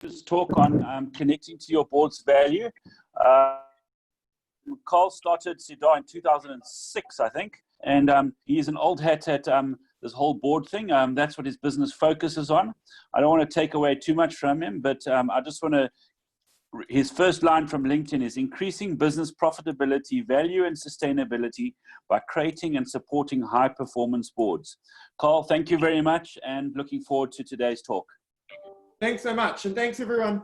This talk on connecting to your board's value. Carl started Cedar in 2006, I think, and he's an old hat at this whole board thing. That's what his business focuses on. I don't want to take away too much from him, but I just want to, his first line from LinkedIn is increasing business profitability, value and sustainability by creating and supporting high performance boards. Carl, thank you very much and looking forward to today's talk. Thanks so much, and thanks everyone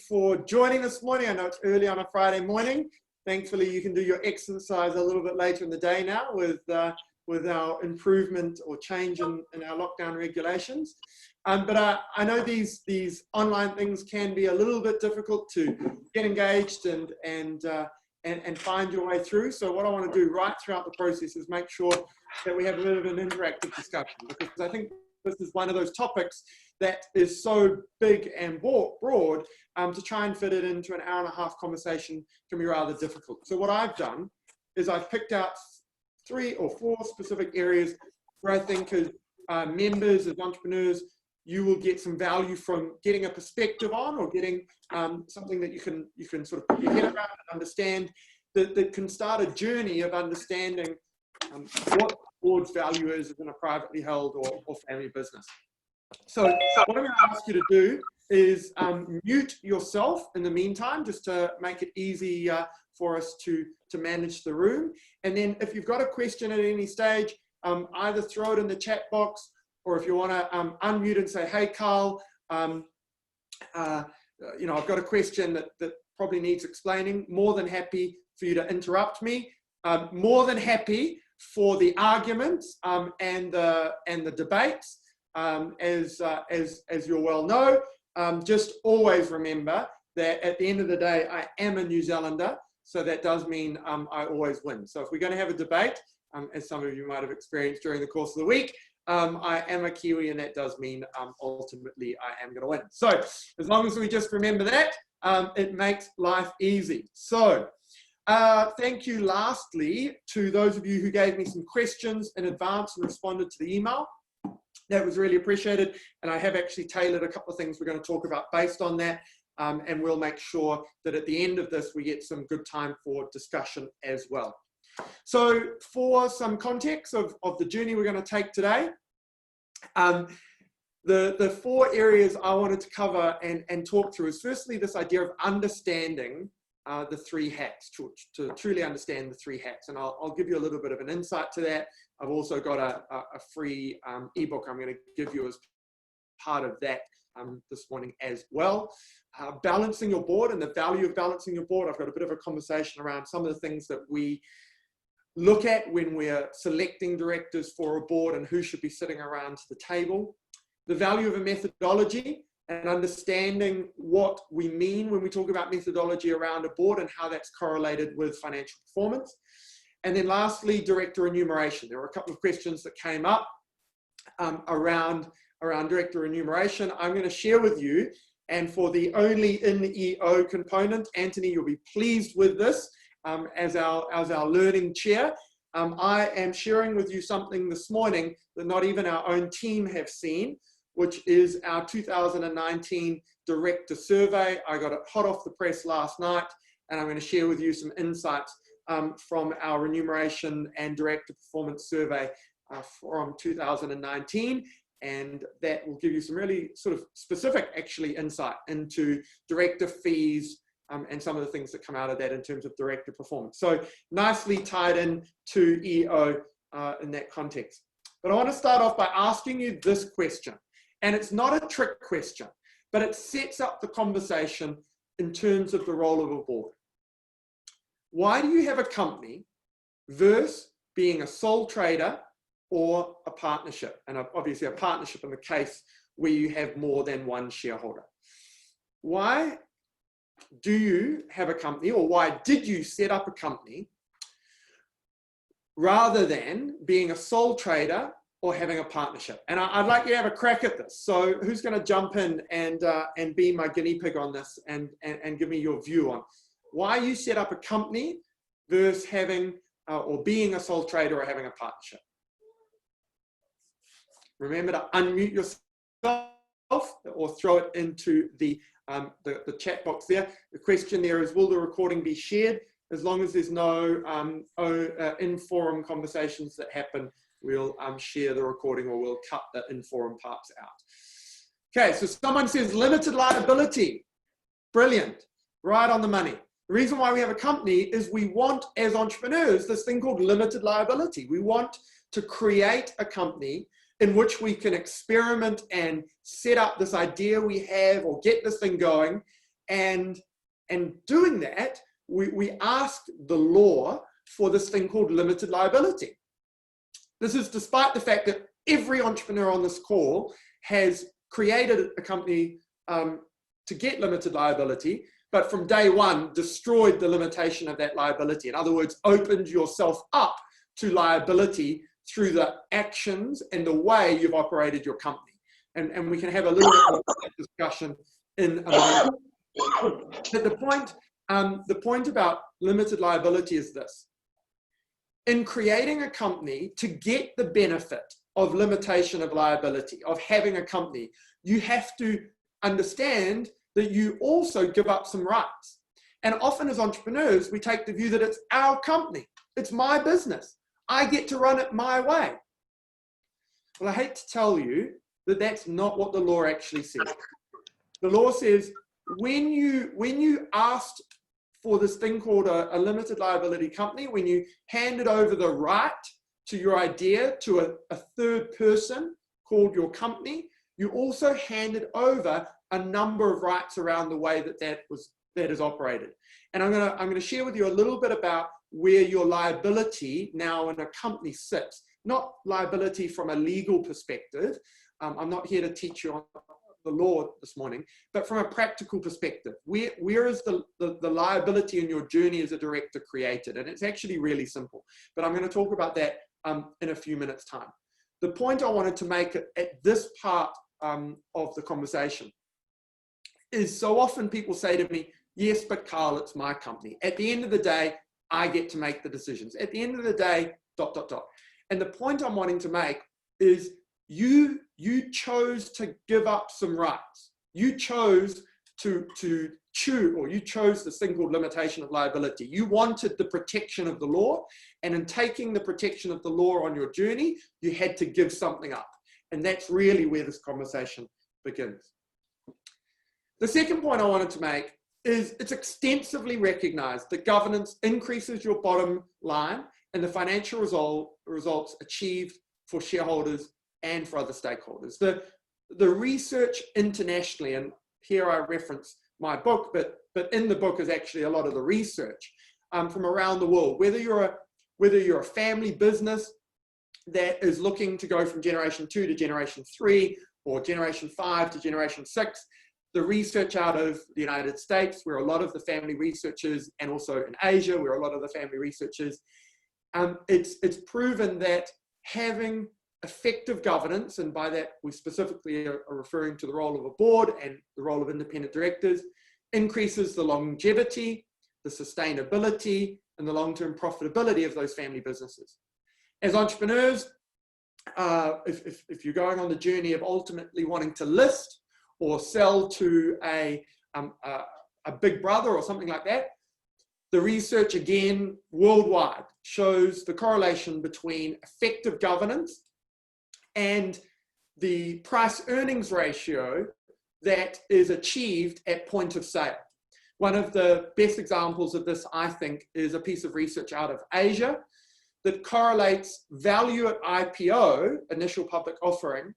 for joining this morning. I know it's early on a Friday morning. Thankfully, you can do your exercise a little bit later in the day now with our improvement or change in our lockdown regulations. But I know these online things can be a little bit difficult to get engaged and find your way through. So what I want to do right throughout the process is make sure that we have a bit of an interactive discussion, because I think this is one of those topics that is so big and broad, to try and fit it into an hour and a half conversation can be rather difficult. So what I've done is I've picked out 3 or 4 specific areas where I think as members, as entrepreneurs, you will get some value from getting a perspective on, or getting something that you can sort of put your head around and understand, that can start a journey of understanding what the board's value is in a privately held or family business. So what I'm going to ask you to do is mute yourself in the meantime, just to make it easy for us to manage the room. And then if you've got a question at any stage, either throw it in the chat box, or if you want to unmute and say, hey, Carl, I've got a question that probably needs explaining. More than happy for you to interrupt me. More than happy for the arguments and the debates. As you'll well know, just always remember that at the end of the day, I am a New Zealander, so that does mean I always win. So if we're going to have a debate, as some of you might have experienced during the course of the week, I am a Kiwi, and that does mean ultimately I am going to win. So as long as we just remember that, it makes life easy. So thank you lastly to those of you who gave me some questions in advance and responded to the email. That was really appreciated, and I have actually tailored a couple of things we're going to talk about based on that, and we'll make sure that at the end of this we get some good time for discussion as well. So for some context of the journey we're going to take today, the 4 areas I wanted to cover and talk through is firstly this idea of understanding the 3 hats, to truly understand the 3 hats. And I'll give you a little bit of an insight to that. I've also got a free ebook I'm going to give you as part of that this morning as well. Balancing your board and the value of balancing your board. I've got a bit of a conversation around some of the things that we look at when we're selecting directors for a board and who should be sitting around the table. The value of a methodology and understanding what we mean when we talk about methodology around a board and how that's correlated with financial performance. And then lastly, director remuneration. There were a couple of questions that came up around director remuneration. I'm going to share with you, and for the only in EO component, Anthony, you'll be pleased with this as our learning chair. I am sharing with you something this morning that not even our own team have seen, which is our 2019 director survey. I got it hot off the press last night, and I'm going to share with you some insights from our remuneration and director performance survey from 2019. And that will give you some really sort of specific, actually, insight into director fees and some of the things that come out of that in terms of director performance. So nicely tied in to EO in that context. But I want to start off by asking you this question. And it's not a trick question, but it sets up the conversation in terms of the role of a board. Why do you have a company versus being a sole trader or a partnership? And obviously a partnership in the case where you have more than one shareholder. Why do you have a company, or why did you set up a company rather than being a sole trader or having a partnership? And I'd like you to have a crack at this. So who's going to jump in and be my guinea pig on this and give me your view on why you set up a company versus having or being a sole trader or having a partnership? Remember to unmute yourself or throw it into the chat box there. The question there is, will the recording be shared? As long as there's no in-forum conversations that happen, we'll share the recording, or we'll cut the in-forum parts out. Okay, so someone says limited liability. Brilliant, right on the money. The reason why we have a company is we want, as entrepreneurs, this thing called limited liability. We want to create a company in which we can experiment and set up this idea we have, or get this thing going. And doing that, we asked the law for this thing called limited liability. This is despite the fact that every entrepreneur on this call has created a company to get limited liability, but from day one destroyed the limitation of that liability. In other words, opened yourself up to liability through the actions and the way you've operated your company. And we can have a little bit more discussion in a moment. But the point about limited liability is this. In creating a company, to get the benefit of limitation of liability, of having a company, you have to understand that you also give up some rights. And often as entrepreneurs, we take the view that it's our company, it's my business, I get to run it my way. Well, I hate to tell you that that's not what the law actually says. The law says when you asked for this thing called a limited liability company, when you handed over the right to your idea to a third person called your company, you also handed over a number of rights around the way that is operated. And I'm gonna share with you a little bit about where your liability now in a company sits. Not liability from a legal perspective. I'm not here to teach you on the law this morning, but from a practical perspective, where is the liability in your journey as a director created? And it's actually really simple, but I'm going to talk about that in a few minutes' time. The point I wanted to make at this part of the conversation is, so often people say to me, yes, but Carl, it's my company. At the end of the day, I get to make the decisions. At the end of the day, ... And the point I'm wanting to make is you chose to give up some rights. You chose to chew, or you chose this thing called limitation of liability. You wanted the protection of the law, and in taking the protection of the law on your journey, you had to give something up. And that's really where this conversation begins. The second point I wanted to make is it's extensively recognized that governance increases your bottom line and the financial results achieved for shareholders and for other stakeholders. The research internationally, and here I reference my book, but in the book is actually a lot of the research from around the world. Whether you're a family business that is looking to go from generation 2 to generation 3, or generation 5 to generation 6, the research out of the United States, where a lot of the family researchers, and also in Asia, where a lot of the family researchers, it's proven that having effective governance, and by that we specifically are referring to the role of a board and the role of independent directors, increases the longevity, the sustainability, and the long-term profitability of those family businesses. As entrepreneurs, if you're going on the journey of ultimately wanting to list or sell to a big brother or something like that, the research, again, worldwide, shows the correlation between effective governance and the price-earnings ratio that is achieved at point of sale. One of the best examples of this, I think, is a piece of research out of Asia that correlates value at IPO, initial public offering,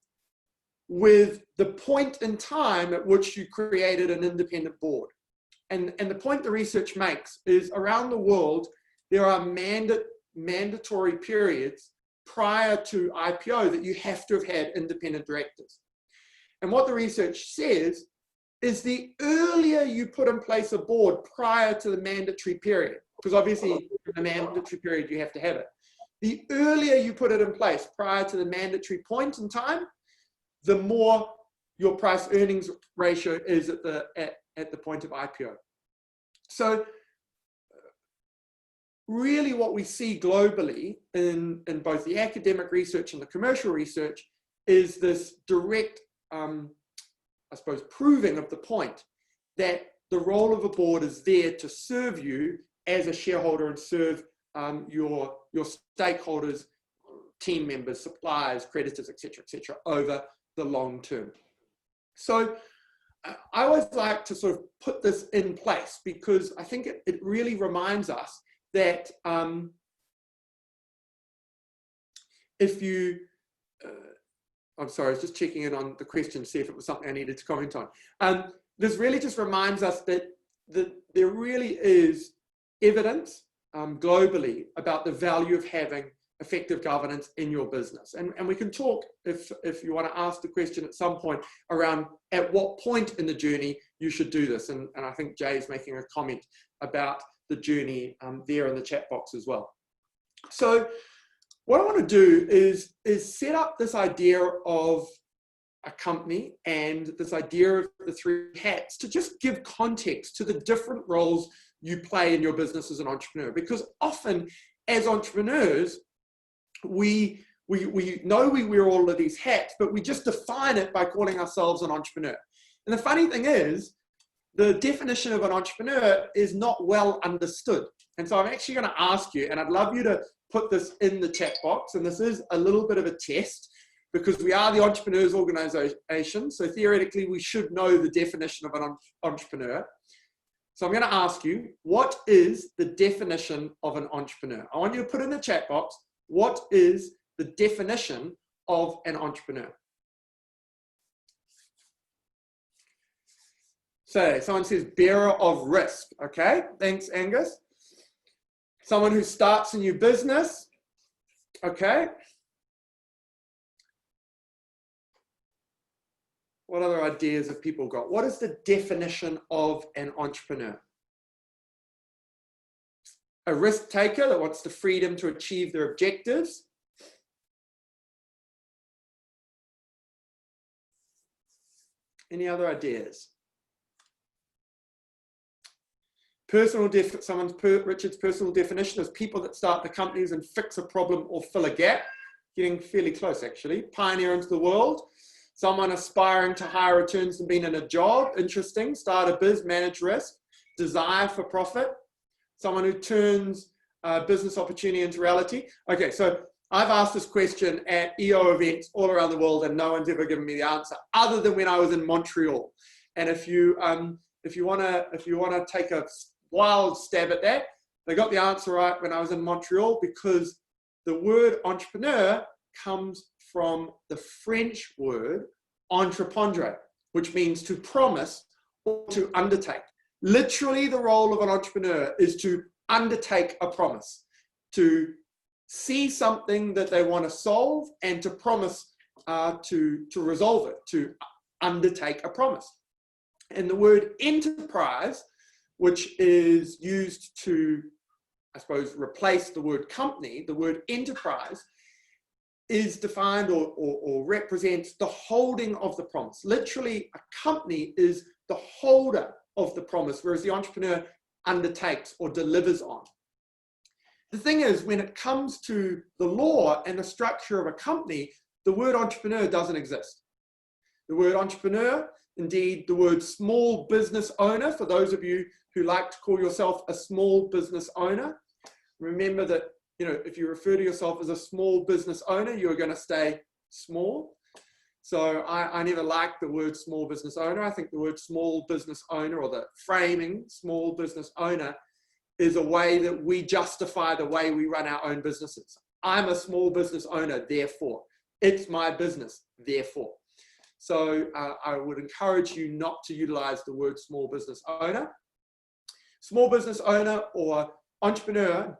with the point in time at which you created an independent board. And the point the research makes is, around the world, there are mandatory periods prior to IPO that you have to have had independent directors. And what the research says is the earlier you put in place a board prior to the mandatory period, because obviously in the mandatory period you have to have it, the earlier you put it in place prior to the mandatory point in time, the more your price earnings ratio is at the point of IPO. So really what we see globally in both the academic research and the commercial research is this direct I suppose, proving of the point that the role of a board is there to serve you as a shareholder and serve your stakeholders, team members, suppliers, creditors, etc., over the long term. So I always like to sort of put this in place because I think it really reminds us that if you, I'm sorry, I was just checking in on the question to see if it was something I needed to comment on. This really just reminds us that there really is evidence globally about the value of having effective governance in your business. And we can talk, if you want to ask the question at some point, around at what point in the journey you should do this. And I think Jay's making a comment about the journey there in the chat box as well. So what I want to do is set up this idea of a company and this idea of the three hats to just give context to the different roles you play in your business as an entrepreneur. Because often as entrepreneurs, we know we wear all of these hats, but we just define it by calling ourselves an entrepreneur. And the funny thing is, the definition of an entrepreneur is not well understood. And so I'm actually going to ask you, and I'd love you to put this in the chat box, and this is a little bit of a test, because we are the Entrepreneurs Organization, so theoretically we should know the definition of an entrepreneur. So I'm going to ask you, what is the definition of an entrepreneur? I want you to put in the chat box, what is the definition of an entrepreneur? So someone says bearer of risk. Okay, thanks, Angus. Someone who starts a new business. Okay. What other ideas have people got? What is the definition of an entrepreneur? A risk taker that wants the freedom to achieve their objectives. Any other ideas? Richard's personal definition is people that start the companies and fix a problem or fill a gap. Getting fairly close, actually. Pioneer into the world. Someone aspiring to higher returns than being in a job. Interesting. Start a biz, manage risk. Desire for profit. Someone who turns business opportunity into reality. Okay, so I've asked this question at EO events all around the world, and no one's ever given me the answer, other than when I was in Montreal. And if you want to take a wild stab at that, they got the answer right when I was in Montreal, because the word entrepreneur comes from the French word entreprendre, which means to promise or to undertake. Literally, the role of an entrepreneur is to undertake a promise, to see something that they want to solve and to promise to resolve it, to undertake a promise. And the word enterprise, which is used to, I suppose, replace the word company, the word enterprise is defined or represents the holding of the promise. Literally, a company is the holder of the promise, whereas the entrepreneur undertakes or delivers on. The thing is, when it comes to the law and the structure of a company, the word entrepreneur doesn't exist. The word entrepreneur, indeed the word small business owner, for those of you who like to call yourself a small business owner, remember that, you know, if you refer to yourself as a small business owner, you're going to stay small. So I never liked the word small business owner. I think the word small business owner, or the framing small business owner, is a way that we justify the way we run our own businesses. I'm a small business owner, therefore. It's my business, therefore. So I would encourage you not to utilize the word small business owner. Small business owner or entrepreneur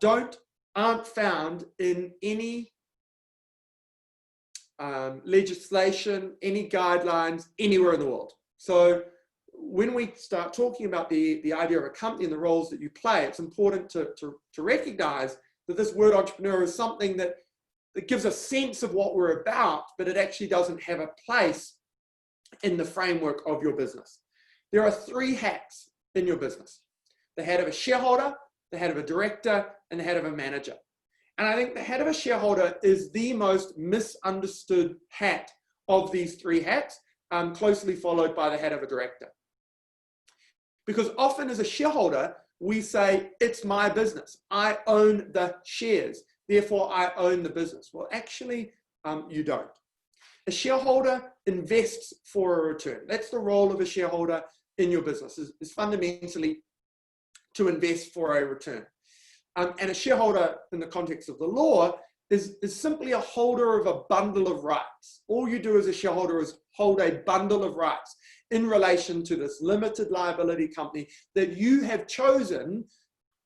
aren't found in any legislation, any guidelines, anywhere in the world. So when we start talking about the idea of a company and the roles that you play, it's important to recognize that this word entrepreneur is something that gives a sense of what we're about, but it actually doesn't have a place in the framework of your business. There are three hats in your business: the hat of a shareholder, the hat of a director, and the hat of a manager. And I think the hat of a shareholder is the most misunderstood hat of these three hats, closely followed by the hat of a director. Because often as a shareholder, we say, it's my business. I own the shares. Therefore, I own the business. Well, actually, you don't. A shareholder invests for a return. That's the role of a shareholder in your business, is fundamentally to invest for a return. And a shareholder, in the context of the law, is simply a holder of a bundle of rights. All you do as a shareholder is hold a bundle of rights in relation to this limited liability company that you have chosen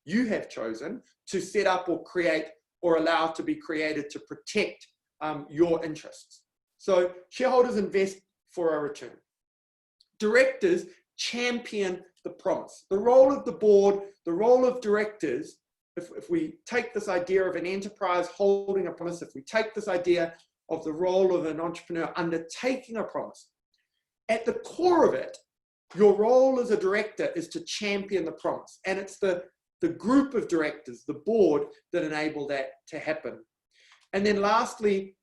to set up or create or allow to be created to protect your interests. So shareholders invest for a return. Directors champion the promise. The role of the board, the role of directors, if we take this idea of an enterprise holding a promise, if we take this idea of the role of an entrepreneur undertaking a promise, at the core of it, your role as a director is to champion the promise. And it's the group of directors, the board, that enable that to happen. And then lastly,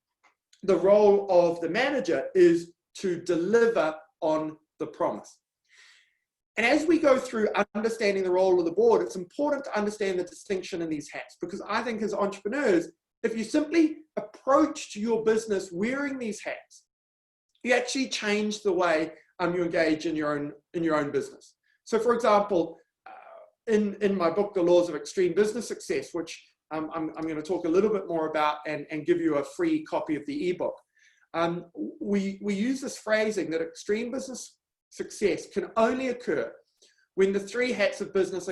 the role of the manager is to deliver on the promise. And as we go through understanding the role of the board, it's important to understand the distinction in these hats, because I think as entrepreneurs, if you simply approach your business wearing these hats, you actually change the way you engage in your own business. So for example, in my book, The Laws of Extreme Business Success, which I'm going to talk a little bit more about and give you a free copy of the ebook, we use this phrasing that extreme business success can only occur when the three hats of business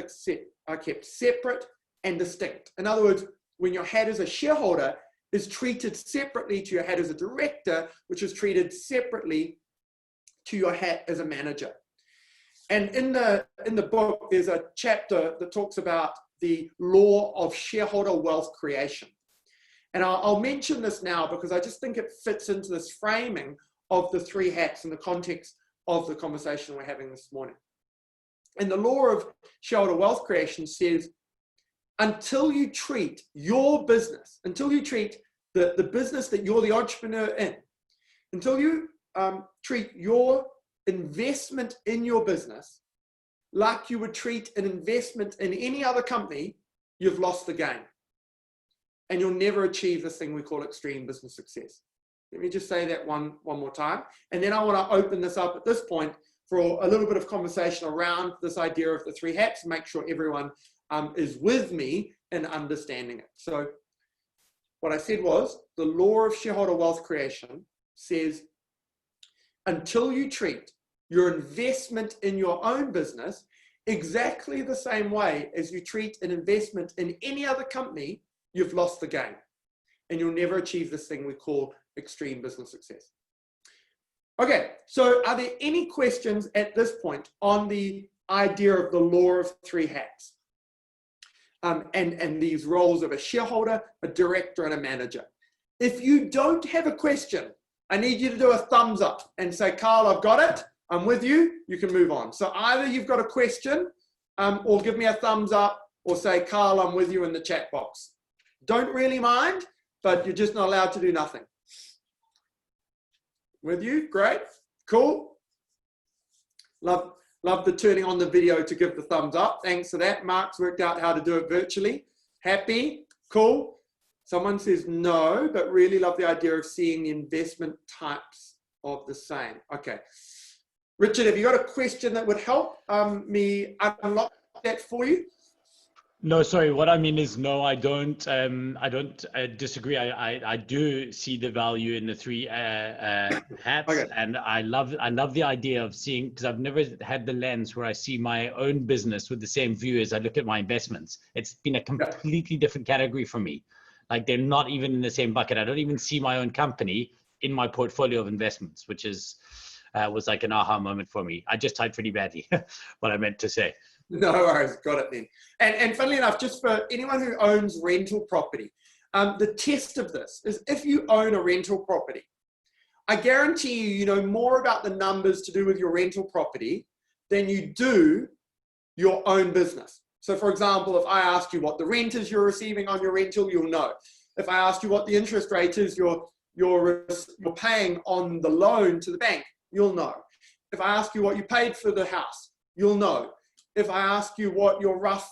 are kept separate and distinct. In other words, when your hat as a shareholder is treated separately to your hat as a director, which is treated separately to your hat as a manager. And in the book, there's a chapter that talks about the law of shareholder wealth creation. And I'll mention this now because I just think it fits into this framing of the three hats in the context of the conversation we're having this morning. And the law of shareholder wealth creation says, until you treat your business, until you treat the business that you're the entrepreneur in, until you treat your investment in your business like you would treat an investment in any other company, you've lost the game. And you'll never achieve this thing we call extreme business success. Let me just say that one more time. And then I want to open this up at this point for a little bit of conversation around this idea of the three hats and make sure everyone is with me in understanding it. So what I said was the law of shareholder wealth creation says until you treat your investment in your own business exactly the same way as you treat an investment in any other company, you've lost the game. And you'll never achieve this thing we call extreme business success. Okay, so are there any questions at this point on the idea of the law of three hats? And these roles of a shareholder, a director, and a manager. If you don't have a question, I need you to do a thumbs up and say, Carl, I've got it. I'm with you. You can move on. So either you've got a question or give me a thumbs up or say, Carl, I'm with you in the chat box. Don't really mind, but you're just not allowed to do nothing. With you? Great. Cool. Love the turning on the video to give the thumbs up. Thanks for that. Mark's worked out how to do it virtually. Happy? Cool. Someone says no, but really love the idea of seeing the investment types of the same. Okay. Richard, have you got a question that would help me unlock that for you? No, sorry. What I mean is no, I don't disagree. I do see the value in the three hats, okay. And I love the idea of seeing, because I've never had the lens where I see my own business with the same view as I look at my investments. It's been a completely different category for me. Like they're not even in the same bucket. I don't even see my own company in my portfolio of investments, which is was like an aha moment for me. I just typed pretty badly what I meant to say. No worries, got it then. And funnily enough, just for anyone who owns rental property, the test of this is if you own a rental property, I guarantee you know more about the numbers to do with your rental property than you do your own business. So for example, if I ask you what the rent is you're receiving on your rental, you'll know. If I ask you what the interest rate is you're paying on the loan to the bank, you'll know. If I ask you what you paid for the house, you'll know. If I ask you what your rough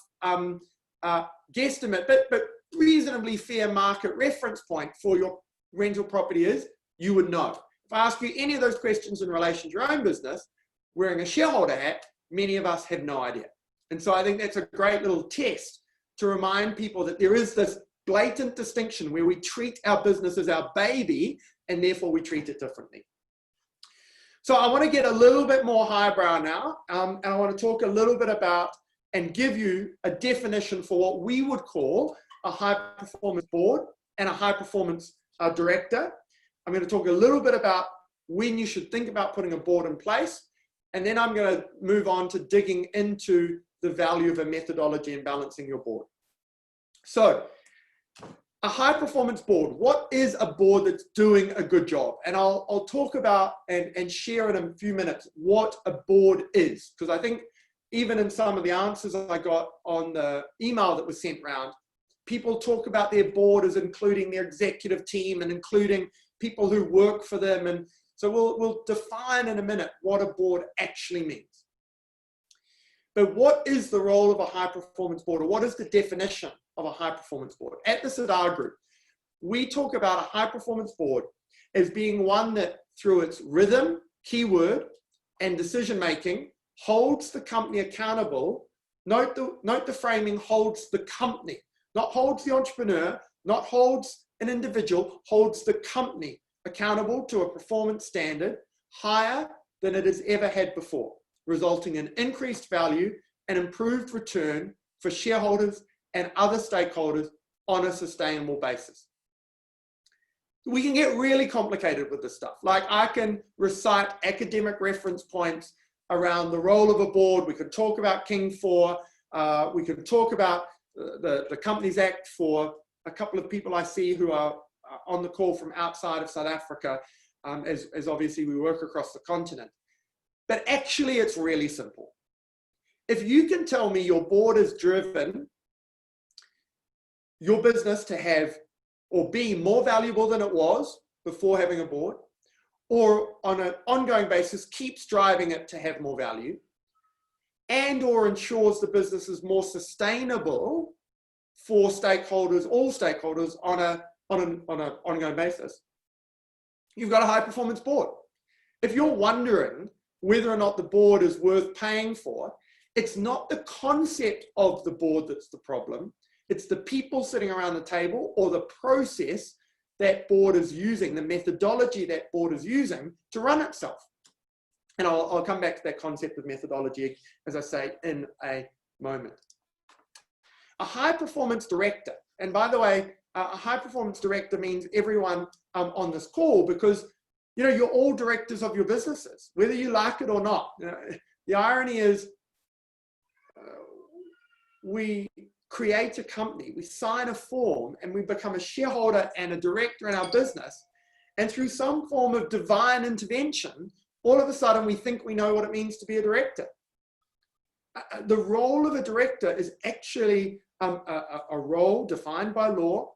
guesstimate, but reasonably fair market reference point for your rental property is, you would know. If I ask you any of those questions in relation to your own business, wearing a shareholder hat, many of us have no idea. And so I think that's a great little test to remind people that there is this blatant distinction where we treat our business as our baby and therefore we treat it differently. So I want to get a little bit more highbrow now, and I want to talk a little bit about and give you a definition for what we would call a high-performance board and a high-performance director. I'm going to talk a little bit about when you should think about putting a board in place, and then I'm going to move on to digging into the value of a methodology and balancing your board. So, a high-performance board. What is a board that's doing a good job? And I'll talk about and share in a few minutes what a board is, because I think even in some of the answers I got on the email that was sent around, people talk about their board as including their executive team and including people who work for them. And so we'll define in a minute what a board actually means. But what is the role of a high-performance board, or what is the definition of a high-performance board? At the Sadar Group, we talk about a high-performance board as being one that, through its rhythm, keyword, and decision-making, holds the company accountable. Note the framing, holds the company, not holds the entrepreneur, not holds an individual, holds the company accountable to a performance standard higher than it has ever had before, resulting in increased value and improved return for shareholders and other stakeholders on a sustainable basis. We can get really complicated with this stuff. Like, I can recite academic reference points around the role of a board. We could talk about King IV. We could talk about the Companies Act for a couple of people I see who are on the call from outside of South Africa, as obviously we work across the continent. But actually, it's really simple. If you can tell me your board has driven your business to have or be more valuable than it was before having a board, or on an ongoing basis keeps driving it to have more value, and or ensures the business is more sustainable for stakeholders, all stakeholders, on an ongoing basis, you've got a high-performance board. If you're wondering whether or not the board is worth paying for, it's not the concept of the board that's the problem. It's the people sitting around the table, or the process that board is using, the methodology that board is using to run itself. And I'll come back to that concept of methodology, as I say, in a moment. A high-performance director, and by the way, a high-performance director means everyone on this call, because you're all directors of your businesses, whether you like it or not. The irony is, we create a company, we sign a form, and we become a shareholder and a director in our business. And through some form of divine intervention, all of a sudden we think we know what it means to be a director. The role of a director is actually a role defined by law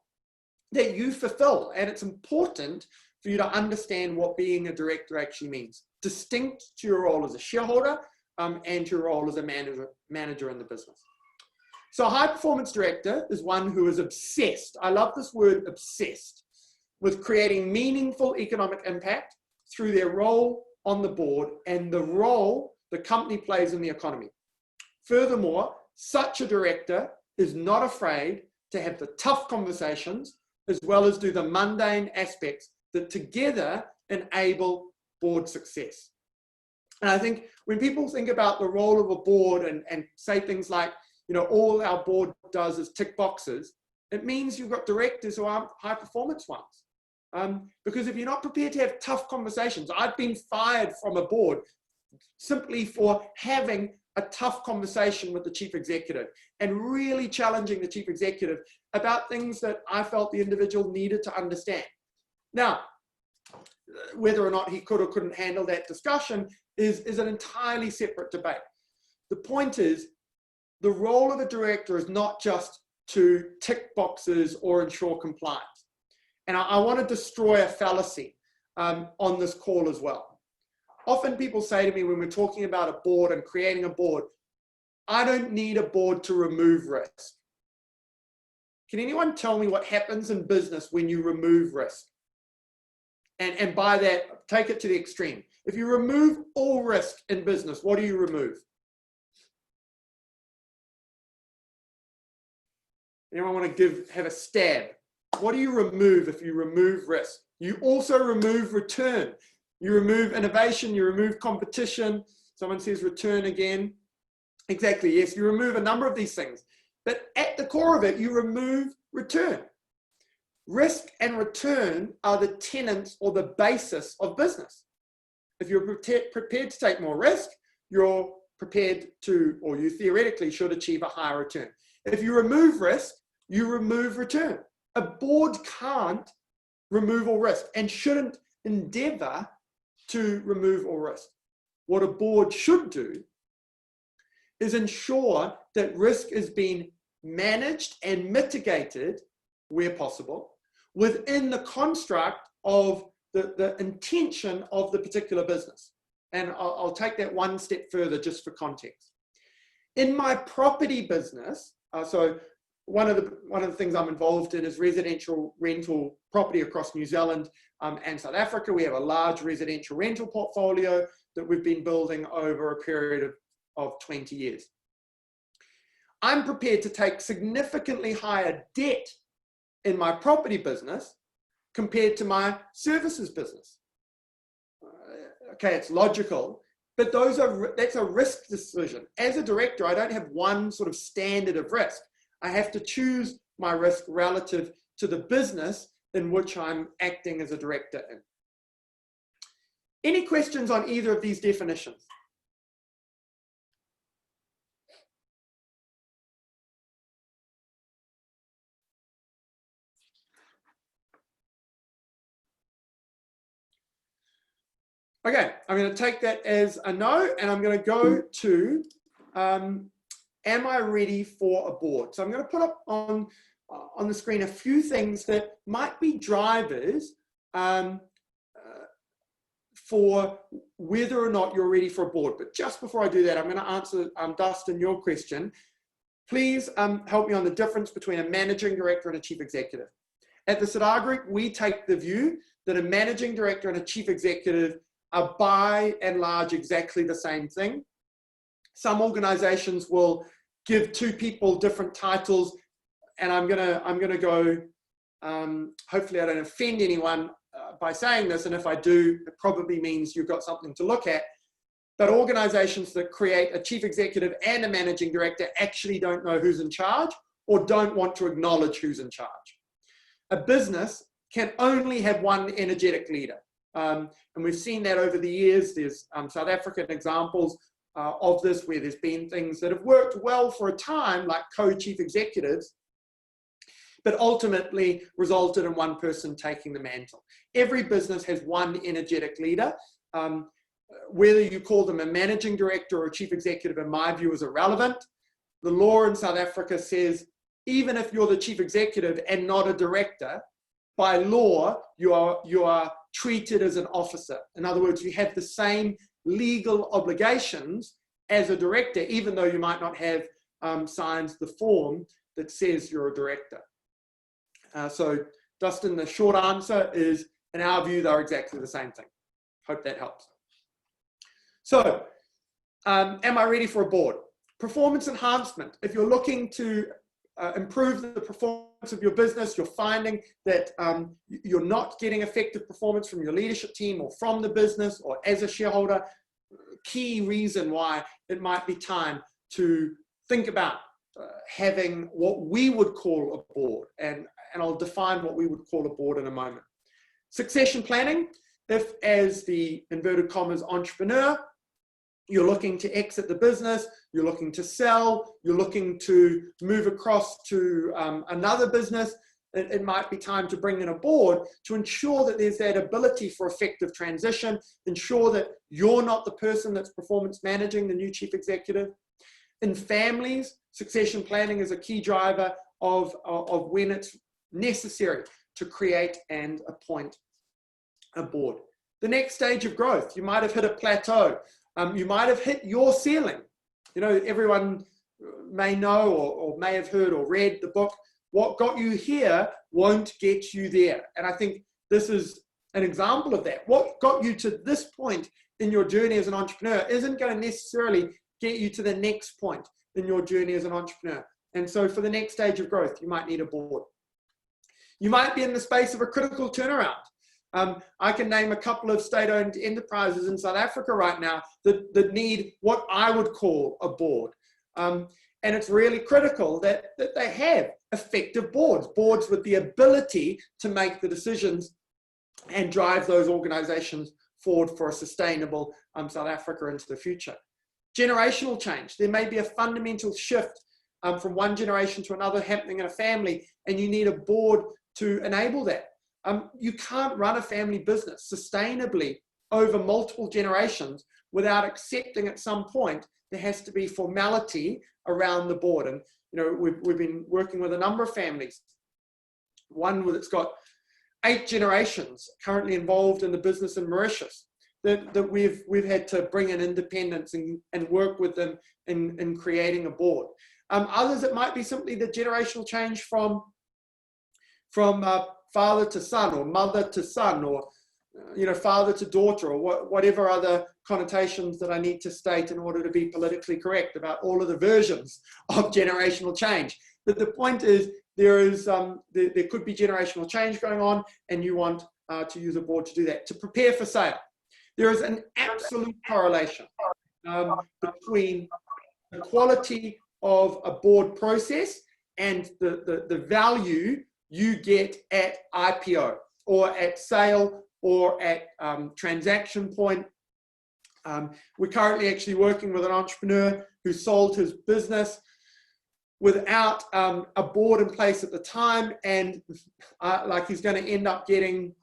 that you fulfill. And it's important for you to understand what being a director actually means, distinct to your role as a shareholder and your role as a manager in the business. So a high-performance director is one who is obsessed, I love this word, obsessed, with creating meaningful economic impact through their role on the board and the role the company plays in the economy. Furthermore, such a director is not afraid to have the tough conversations as well as do the mundane aspects that together enable board success. And I think when people think about the role of a board and say things like, all our board does is tick boxes, it means you've got directors who aren't high performance ones. Because if you're not prepared to have tough conversations, I've been fired from a board simply for having a tough conversation with the chief executive and really challenging the chief executive about things that I felt the individual needed to understand. Now, whether or not he could or couldn't handle that discussion is an entirely separate debate. The point is, the role of a director is not just to tick boxes or ensure compliance. And I want to destroy a fallacy on this call as well. Often people say to me when we're talking about a board and creating a board, I don't need a board to remove risk. Can anyone tell me what happens in business when you remove risk? And by that, take it to the extreme. If you remove all risk in business, what do you remove? Anyone want to have a stab? What do you remove if you remove risk? You also remove return. You remove innovation, you remove competition. Someone says return again. Exactly, yes, you remove a number of these things. But at the core of it, you remove return. Risk and return are the tenets or the basis of business. If you're prepared to take more risk, you're prepared to, or you theoretically should achieve a higher return. If you remove risk, you remove return. A board can't remove all risk and shouldn't endeavor to remove all risk. What a board should do is ensure that risk is being managed and mitigated where possible within the construct of the intention of the particular business. And I'll take that one step further just for context. In my property business, so one of the things I'm involved in is residential rental property across New Zealand and South Africa. We have a large residential rental portfolio that we've been building over a period of 20 years. I'm prepared to take significantly higher debt in my property business compared to my services business. Okay, it's logical, but that's a risk decision. As a director, I don't have one sort of standard of risk. I have to choose my risk relative to the business in which I'm acting as a director in. Any questions on either of these definitions? Okay, I'm going to take that as a no, and I'm going to go to, am I ready for a board? So I'm going to put up on the screen a few things that might be drivers for whether or not you're ready for a board. But just before I do that, I'm going to answer, Dustin, your question. Please help me on the difference between a managing director and a chief executive. At the Sadar Group, we take the view that a managing director and a chief executive are by and large exactly the same thing. Some organizations will give two people different titles, and I'm gonna go, hopefully I don't offend anyone by saying this, and if I do, it probably means you've got something to look at. But organizations that create a chief executive and a managing director actually don't know who's in charge or don't want to acknowledge who's in charge. A business can only have one energetic leader. And we've seen that over the years. There's South African examples of this where there's been things that have worked well for a time, like co-chief executives, but ultimately resulted in one person taking the mantle. Every business has one energetic leader. Whether you call them a managing director or a chief executive, in my view, is irrelevant. The law in South Africa says, even if you're the chief executive and not a director, by law, you are treated as an officer. In other words, you have the same legal obligations as a director, even though you might not have signed the form that says you're a director. So, Dustin, the short answer is, in our view, they're exactly the same thing. Hope that helps. So, am I ready for a board? Performance enhancement. If you're looking to improve the performance of your business, you're finding that you're not getting effective performance from your leadership team or from the business or as a shareholder, key reason why it might be time to think about having what we would call a board. And I'll define what we would call a board in a moment. Succession planning. If, as the inverted commas entrepreneur, you're looking to exit the business, you're looking to sell, you're looking to move across to another business, it might be time to bring in a board to ensure that there's that ability for effective transition, ensure that you're not the person that's performance managing the new chief executive. In families, succession planning is a key driver of when it's necessary to create and appoint a board. the next stage of growth. You might have hit a plateau. You might have hit your ceiling. You know, everyone may know or may have heard or read the book, What Got You Here Won't Get You There. And I think this is an example of that. What got you to this point in your journey as an entrepreneur isn't going to necessarily get you to the next point in your journey as an entrepreneur. And so for the next stage of growth, you might need a board. You might be in the space of a critical turnaround. I can name a couple of state-owned enterprises in South Africa right now that need what I would call a board. And it's really critical that they have effective boards with the ability to make the decisions and drive those organizations forward for a sustainable South Africa into the future. Generational change. There may be a fundamental shift from one generation to another happening in a family, and you need a board to enable that. You can't run a family business sustainably over multiple generations without accepting at some point there has to be formality around the board. And you know, we've been working with a number of families. One that's got 8 generations currently involved in the business in Mauritius that we've had to bring in independence and work with them in creating a board. Others, it might be simply the generational change from father to son, or mother to son, or you know, father to daughter, or whatever other connotations that I need to state in order to be politically correct about all of the versions of generational change. But the point is, there could be generational change going on, and you want to use a board to do that, to prepare for sale. There is an absolute correlation between the quality of a board process and the value you get at IPO or at sale or at transaction point. We're currently actually working with an entrepreneur who sold his business without a board in place at the time, and like he's going to end up getting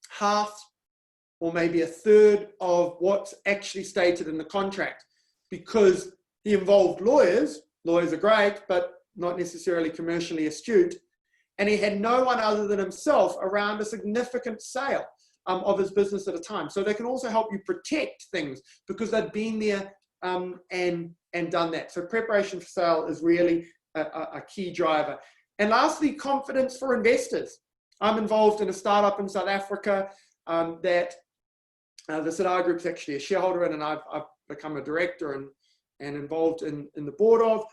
half or maybe a third of what's actually stated in the contract, because he involved lawyers. Lawyers are great, but not necessarily commercially astute. And he had no one other than himself around a significant sale of his business at a time. So they can also help you protect things because they've been there and done that. So preparation for sale is really a key driver. And lastly, confidence for investors. I'm involved in a startup in South Africa that the Sadar Group is actually a shareholder in, and I've become a director and involved in the board of.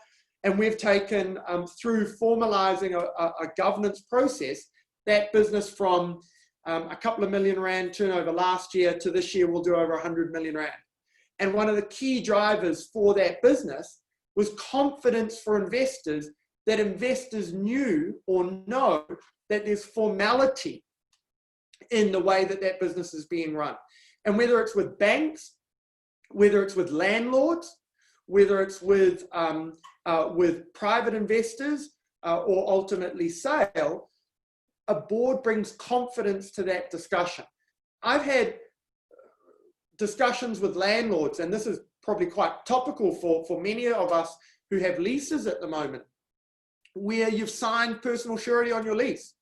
And we've taken, through formalizing a governance process, that business from a couple of million rand turnover last year to this year we'll do over 100 million rand. And one of the key drivers for that business was confidence for investors, that investors knew or know that there's formality in the way that that business is being run. And whether it's with banks, whether it's with landlords, whether it's with private investors or ultimately sale, a board brings confidence to that discussion. I've had discussions with landlords, and this is probably quite topical for many of us who have leases at the moment, where you've signed personal surety on your lease.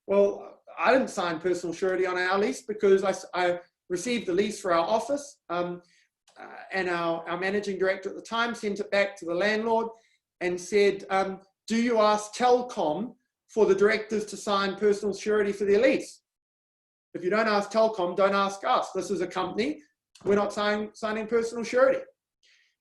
Well, I didn't sign personal surety on our lease because I received the lease for our office, and our managing director at the time sent it back to the landlord and said, do you ask Telkom for the directors to sign personal surety for their lease? If you don't ask Telkom, don't ask us. This is a company. We're not signing personal surety.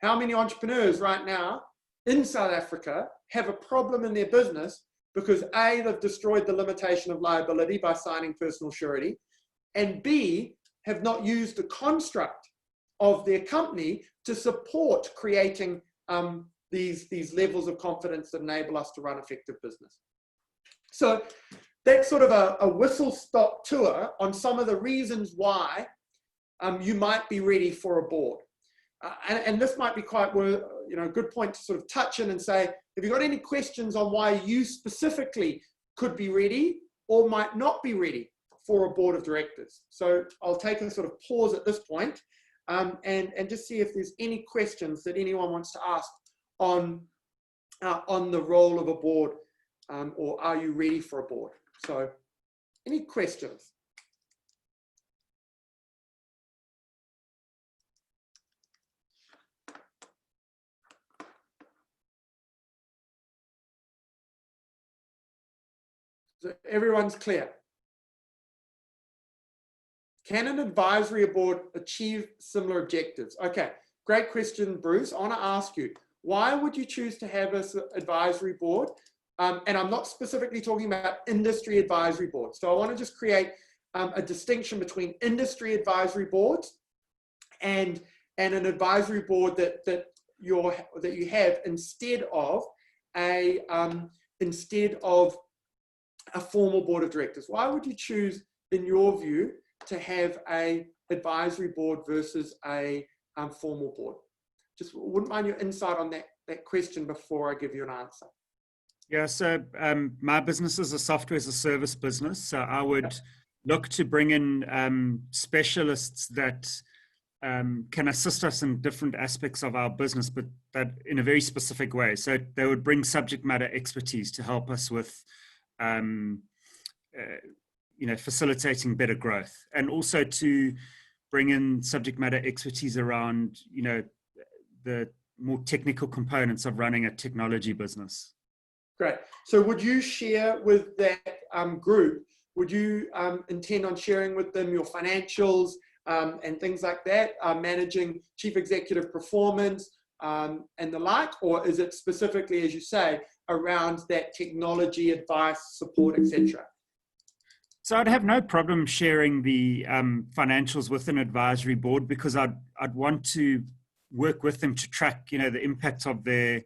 How many entrepreneurs right now in South Africa have a problem in their business because A, they've destroyed the limitation of liability by signing personal surety, and B, have not used the construct of their company to support creating these levels of confidence that enable us to run effective business. So that's sort of a whistle-stop tour on some of the reasons why you might be ready for a board. And this might be quite a good point to sort of touch in and say, have you got any questions on why you specifically could be ready or might not be ready for a board of directors? So I'll take a sort of pause at this point and just see if there's any questions that anyone wants to ask on the role of a board, or are you ready for a board? So any questions? So everyone's clear. Can an advisory board achieve similar objectives? Okay, great question, Bruce. I want to ask you, why would you choose to have an advisory board? And I'm not specifically talking about industry advisory boards. So I want to just create a distinction between industry advisory boards and an advisory board that you have instead of a formal board of directors. Why would you choose, in your view, to have a advisory board versus a formal board? Just wouldn't mind your insight on that question before I give you an answer. Yeah, so my business is a software as a service business. So I would look to bring in specialists that can assist us in different aspects of our business, but that in a very specific way. So they would bring subject matter expertise to help us with facilitating better growth, and also to bring in subject matter expertise around, the more technical components of running a technology business. Great. So would you share with that group, would you intend on sharing with them your financials and things like that, managing chief executive performance and the like, or is it specifically, as you say, around that technology advice, support, etc.? So I'd have no problem sharing the financials with an advisory board, because I'd want to work with them to track, the impact of their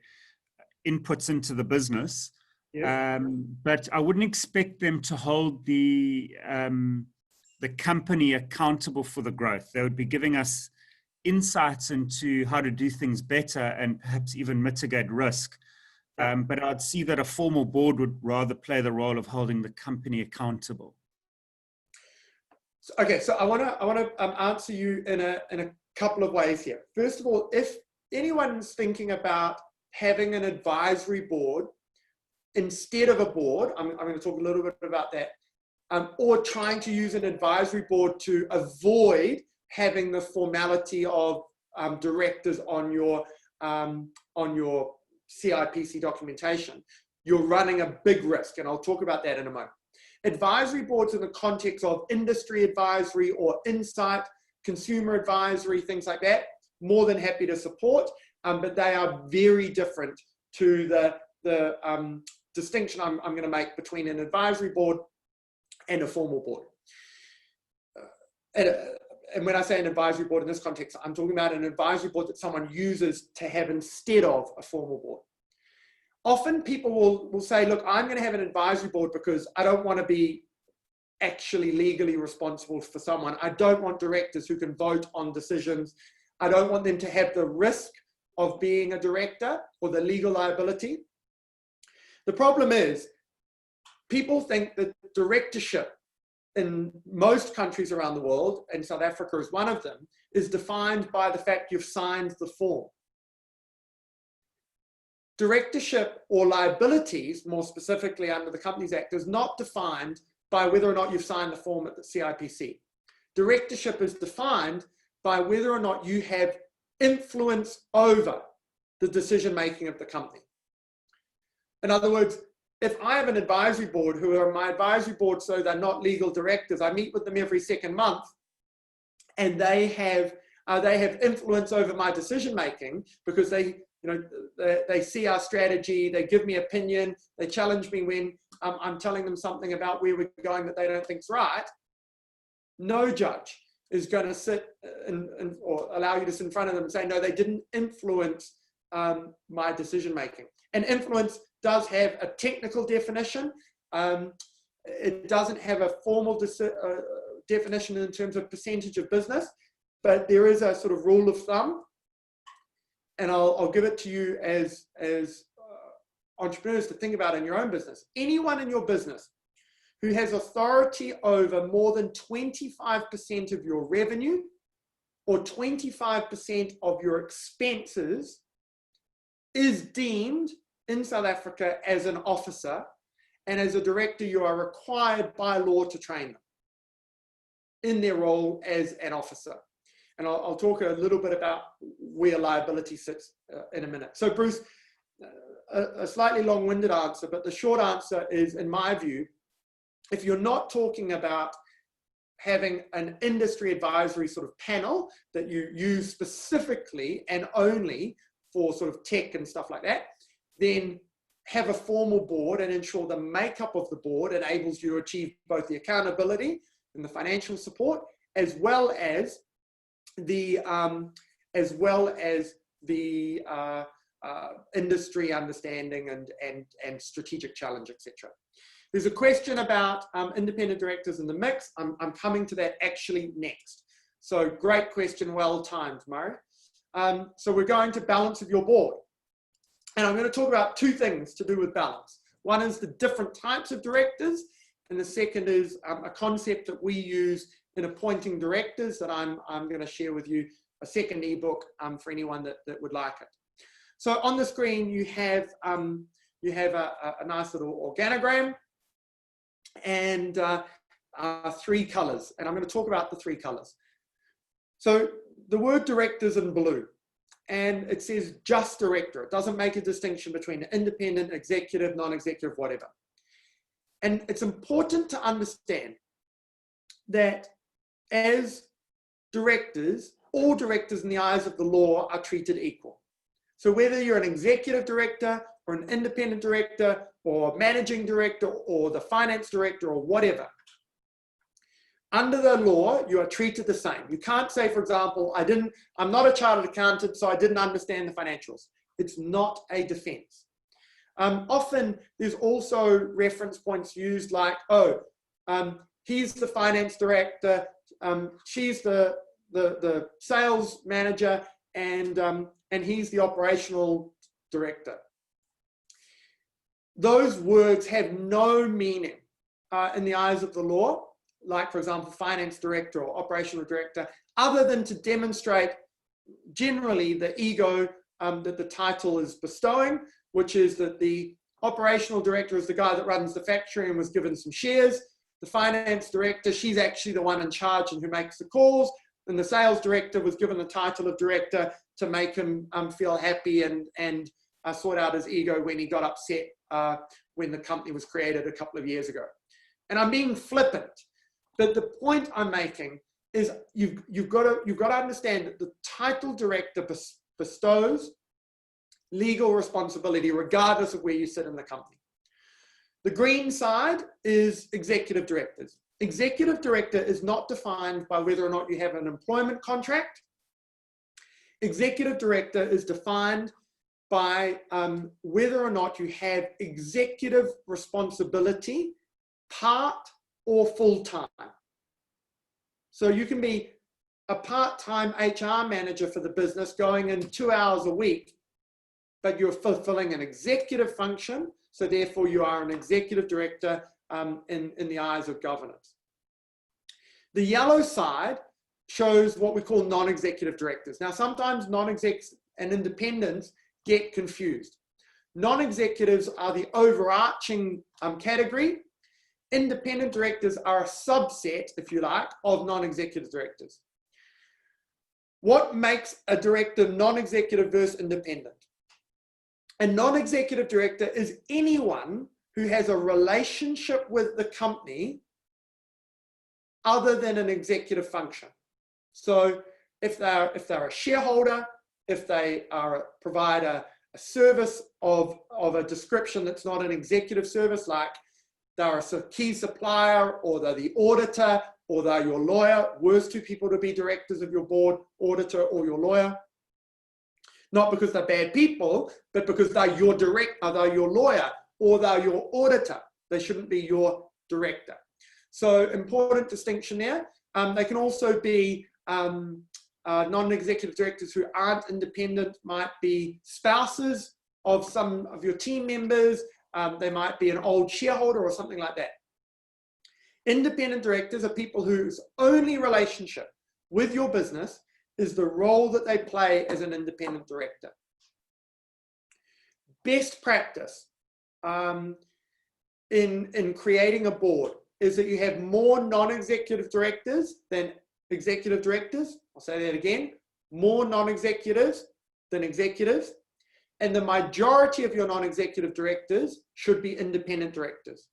inputs into the business. Yeah. But I wouldn't expect them to hold the company accountable for the growth. They would be giving us insights into how to do things better and perhaps even mitigate risk. But I'd see that a formal board would rather play the role of holding the company accountable. Okay, so I want to answer you in a couple of ways here. First of all, if anyone's thinking about having an advisory board instead of a board, I'm going to talk a little bit about that, or trying to use an advisory board to avoid having the formality of directors on your CIPC documentation, you're running a big risk, and I'll talk about that in a moment. Advisory boards in the context of industry advisory or insight, consumer advisory, things like that, more than happy to support, but they are very different to the distinction I'm going to make between an advisory board and a formal board. And when I say an advisory board in this context, I'm talking about an advisory board that someone uses to have instead of a formal board. Often people will say, look, I'm going to have an advisory board because I don't want to be actually legally responsible for someone. I don't want directors who can vote on decisions. I don't want them to have the risk of being a director or the legal liability. The problem is people think that directorship in most countries around the world, and South Africa is one of them, is defined by the fact you've signed the form. Directorship or liabilities, more specifically under the Companies Act, is not defined by whether or not you've signed the form at the CIPC. Directorship is defined by whether or not you have influence over the decision-making of the company. In other words, if I have an advisory board who are my advisory board, so they're not legal directors, I meet with them every second month, and they have influence over my decision-making because they see our strategy, they give me opinion, they challenge me when I'm telling them something about where we're going that they don't think's right. No judge is going to sit or allow you to sit in front of them and say, no, they didn't influence my decision-making. And influence does have a technical definition. It doesn't have a formal definition in terms of percentage of business, but there is a sort of rule of thumb. And I'll give it to you as entrepreneurs to think about in your own business. Anyone in your business who has authority over more than 25% of your revenue or 25% of your expenses is deemed in South Africa as an officer, and as a director, you are required by law to train them in their role as an officer. And I'll talk a little bit about where liability sits in a minute. So Bruce, a slightly long-winded answer, but the short answer is, in my view, if you're not talking about having an industry advisory sort of panel that you use specifically and only for sort of tech and stuff like that, then have a formal board and ensure the makeup of the board enables you to achieve both the accountability and the financial support, as well as the industry understanding and strategic challenge, etc. There's a question about independent directors in the mix. I'm coming to that actually next. So great question, well timed, Murray. So we're going to balance of your board. And I'm going to talk about two things to do with balance. One is the different types of directors, and the second is a concept that we use in appointing directors that I'm going to share with you, a second ebook for anyone that would like it. So on the screen you have a nice little organogram and three colors, and I'm going to talk about the three colors. So the word directors in blue, and it says just director. It doesn't make a distinction between independent, executive, non-executive, whatever. And it's important to understand that as directors, all directors in the eyes of the law are treated equal. So whether you're an executive director or an independent director or managing director or the finance director or whatever, under the law, you are treated the same. You can't say, for example, I'm not a chartered accountant, so I didn't understand the financials. It's not a defense. Often there's also reference points used like, he's the finance director, she's the sales manager, and he's the operational director. Those words have no meaning in the eyes of the law, like, for example, finance director or operational director, other than to demonstrate generally the ego that the title is bestowing, which is that the operational director is the guy that runs the factory and was given some shares. The finance director, she's actually the one in charge and who makes the calls. And the sales director was given the title of director to make him feel happy and sort out his ego when he got upset when the company was created a couple of years ago. And I'm being flippant, but the point I'm making is you've got to understand that the title director bestows legal responsibility regardless of where you sit in the company. The green side is executive directors. Executive director is not defined by whether or not you have an employment contract. Executive director is defined by whether or not you have executive responsibility, part or full-time. So you can be a part-time HR manager for the business going in 2 hours a week, but you're fulfilling an executive function, so therefore you are an executive director in the eyes of governance. The yellow side shows what we call non-executive directors. Now, sometimes non-execs and independents get confused. Non-executives are the overarching category. Independent directors are a subset, if you like, of non-executive directors. What makes a director non-executive versus independent? A non-executive director is anyone who has a relationship with the company other than an executive function. So if they're a shareholder, if they provide a service of a description that's not an executive service, like they're a key supplier, or they're the auditor, or they're your lawyer. Worst two people to be directors of your board, auditor or your lawyer. Not because they're bad people, but because they're your lawyer, or they're your auditor. They shouldn't be your director. So important distinction there. They can also be non-executive directors who aren't independent, might be spouses of some of your team members. They might be an old shareholder or something like that. Independent directors are people whose only relationship with your business is the role that they play as an independent director. Best practice in creating a board is that you have more non-executive directors than executive directors. I'll say that again, more non-executives than executives. And the majority of your non-executive directors should be independent directors.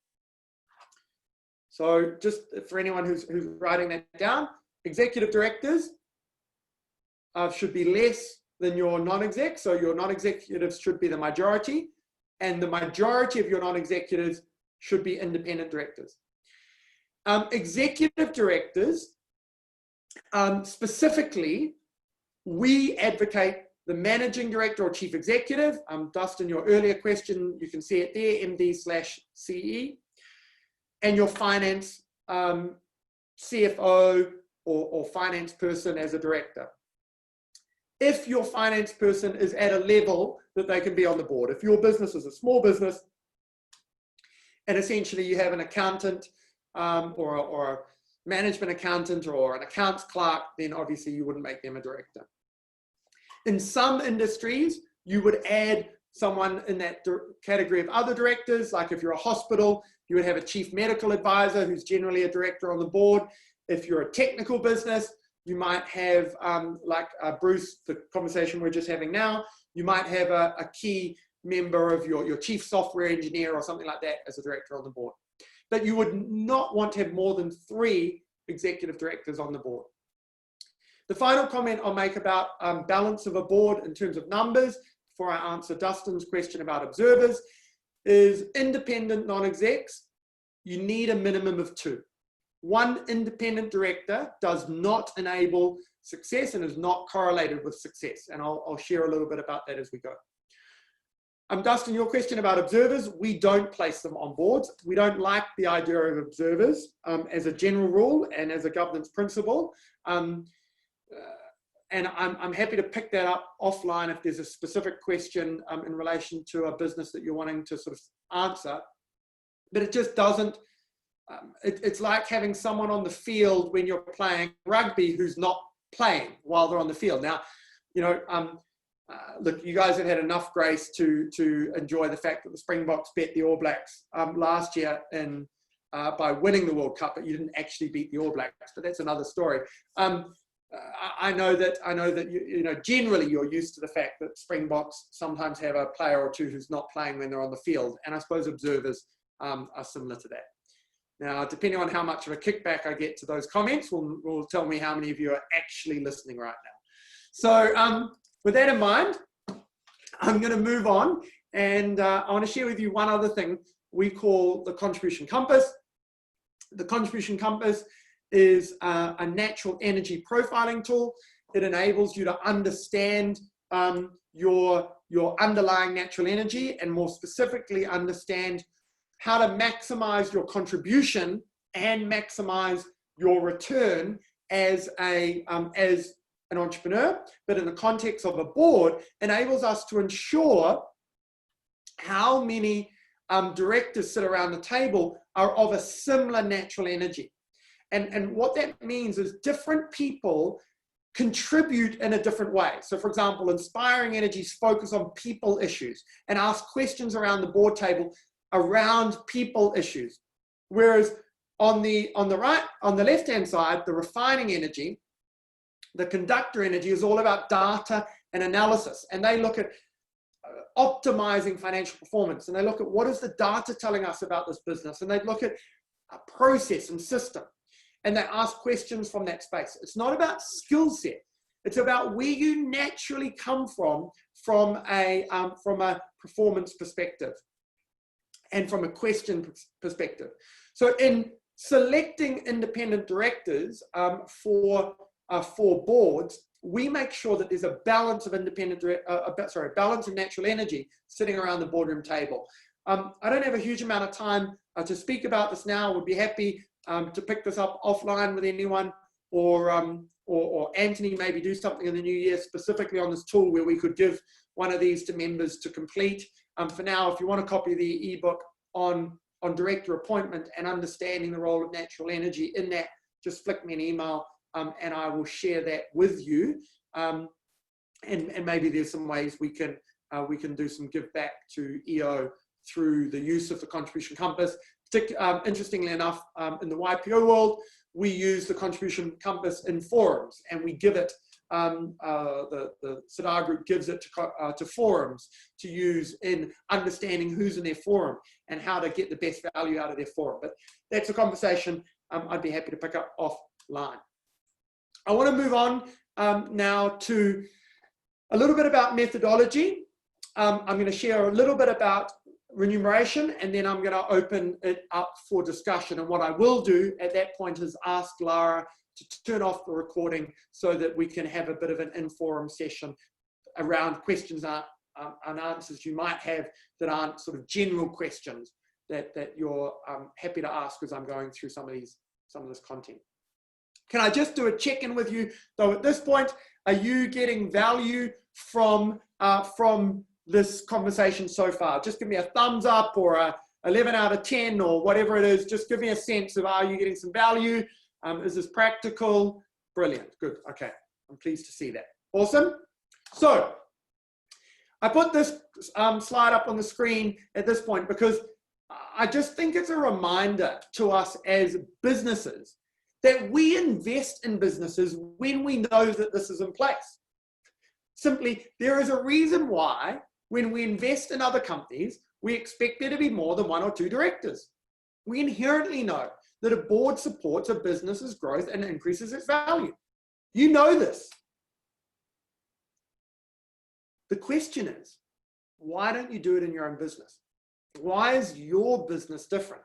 So just for anyone who's writing that down, executive directors should be less than your non-exec. So your non-executives should be the majority, and the majority of your non-executives should be independent directors. Executive directors, specifically, we advocate the managing director or chief executive. Dustin, your earlier question, you can see it there, MD/CE, and your finance CFO or finance person as a director. If your finance person is at a level that they can be on the board, if your business is a small business and essentially you have an accountant or a management accountant or an accounts clerk, then obviously you wouldn't make them a director. In some industries, you would add someone in that category of other directors. Like if you're a hospital, you would have a chief medical advisor who's generally a director on the board. If you're a technical business, you might have, like Bruce, the conversation we're just having now, you might have a key member of your chief software engineer or something like that as a director on the board. But you would not want to have more than 3 executive directors on the board. The final comment I'll make about balance of a board in terms of numbers, before I answer Dustin's question about observers, is independent non-execs, you need a minimum of 2. One independent director does not enable success and is not correlated with success. And I'll share a little bit about that as we go. Dustin, your question about observers, we don't place them on boards. We don't like the idea of observers as a general rule and as a governance principle. And I'm happy to pick that up offline if there's a specific question in relation to a business that you're wanting to sort of answer. But it just doesn't, it's like having someone on the field when you're playing rugby who's not playing while they're on the field. Now, you know, look, you guys have had enough grace to enjoy the fact that the Springboks beat the All Blacks last year by winning the World Cup, but you didn't actually beat the All Blacks. But that's another story. I know that you know generally you're used to the fact that Springboks sometimes have a player or two who's not playing when they're on the field, and I suppose observers are similar to that. Now, depending on how much of a kickback I get to those comments, will tell me how many of you are actually listening right now. So with that in mind, I'm going to move on, and I want to share with you one other thing we call the Contribution Compass. The Contribution Compass is a natural energy profiling tool. It enables you to understand your underlying natural energy, and more specifically understand how to maximize your contribution and maximize your return as an entrepreneur, but in the context of a board, enables us to ensure how many directors sit around the table are of a similar natural energy. And what that means is different people contribute in a different way. So for example, Inspiring Energies focus on people issues and ask questions around the board table around people issues. Whereas on the left-hand side, the Refining Energy, the Conductor Energy is all about data and analysis. And they look at optimizing financial performance. And they look at what is the data telling us about this business. And they look at a process and system. And they ask questions from that space. It's not about skill set. It's about where you naturally come from a performance perspective and from a question perspective. So in selecting independent directors for boards, we make sure that there's a balance of balance of natural energy sitting around the boardroom table. I don't have a huge amount of time to speak about this now. Would be happy to pick this up offline with anyone, or Anthony maybe do something in the new year specifically on this tool where we could give one of these to members to complete. For now, if you want a copy of the ebook on director appointment and understanding the role of natural energy in that, just flick me an email and I will share that with you. And maybe there's some ways we can do some give back to EO through the use of the Contribution Compass. Interestingly enough, in the YPO world, we use the Contribution Compass in forums, and we give it the Sadar Group gives it to forums to use in understanding who's in their forum and how to get the best value out of their forum. But that's a conversation I'd be happy to pick up offline. I want to move on now to a little bit about methodology. I'm going to share a little bit about remuneration, and then I'm going to open it up for discussion. And what I will do at that point is ask Lara to turn off the recording so that we can have a bit of an in-forum session around questions and answers you might have that aren't sort of general questions that you're happy to ask as I'm going through some of this content. Can I just do a check-in with you though at this point? Are you getting value from this conversation so far? Just give me a thumbs up or a 11 out of 10 or whatever it is. Just give me a sense of, are you getting some value? Is this practical? Brilliant. Good. Okay. I'm pleased to see that. Awesome. So I put this slide up on the screen at this point because I just think it's a reminder to us as businesses that we invest in businesses when we know that this is in place. Simply, there is a reason why when we invest in other companies, we expect there to be more than 1 or 2 directors. We inherently know that a board supports a business's growth and increases its value. You know this. The question is, why don't you do it in your own business? Why is your business different?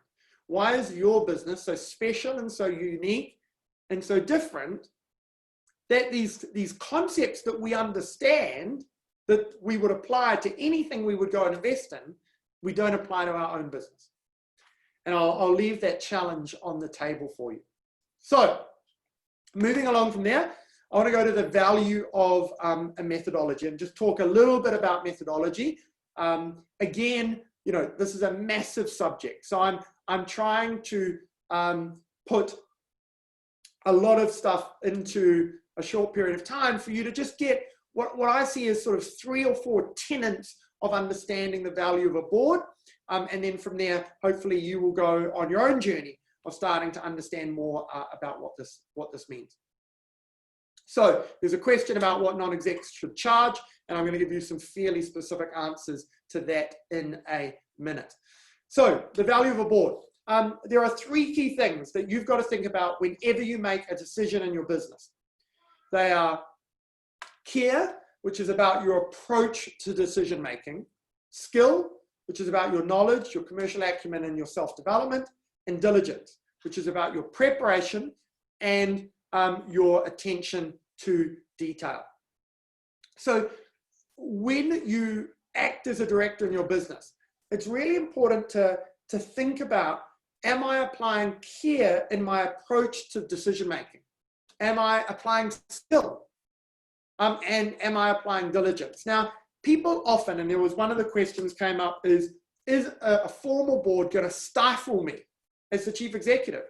Why is your business so special and so unique and so different that these concepts that we understand that we would apply to anything we would go and invest in, we don't apply to our own business? And I'll leave that challenge on the table for you. So moving along from there, I want to go to the value of a methodology and just talk a little bit about methodology. Again, you know, this is a massive subject. So I'm trying to put a lot of stuff into a short period of time for you to just get what I see as sort of 3 or 4 tenets of understanding the value of a board. And then from there, hopefully you will go on your own journey of starting to understand more about what this means. So there's a question about what non-execs should charge, and I'm going to give you some fairly specific answers to that in a minute. So the value of a board. There are 3 key things that you've got to think about whenever you make a decision in your business. They are care, which is about your approach to decision making; skill, which is about your knowledge, your commercial acumen, and your self-development; and diligence, which is about your preparation and your attention to detail. So when you act as a director in your business, it's really important to think about, am I applying care in my approach to decision making? Am I applying skill? And am I applying diligence? Now, people often, and there was one of the questions came up, is a formal board going to stifle me as the chief executive?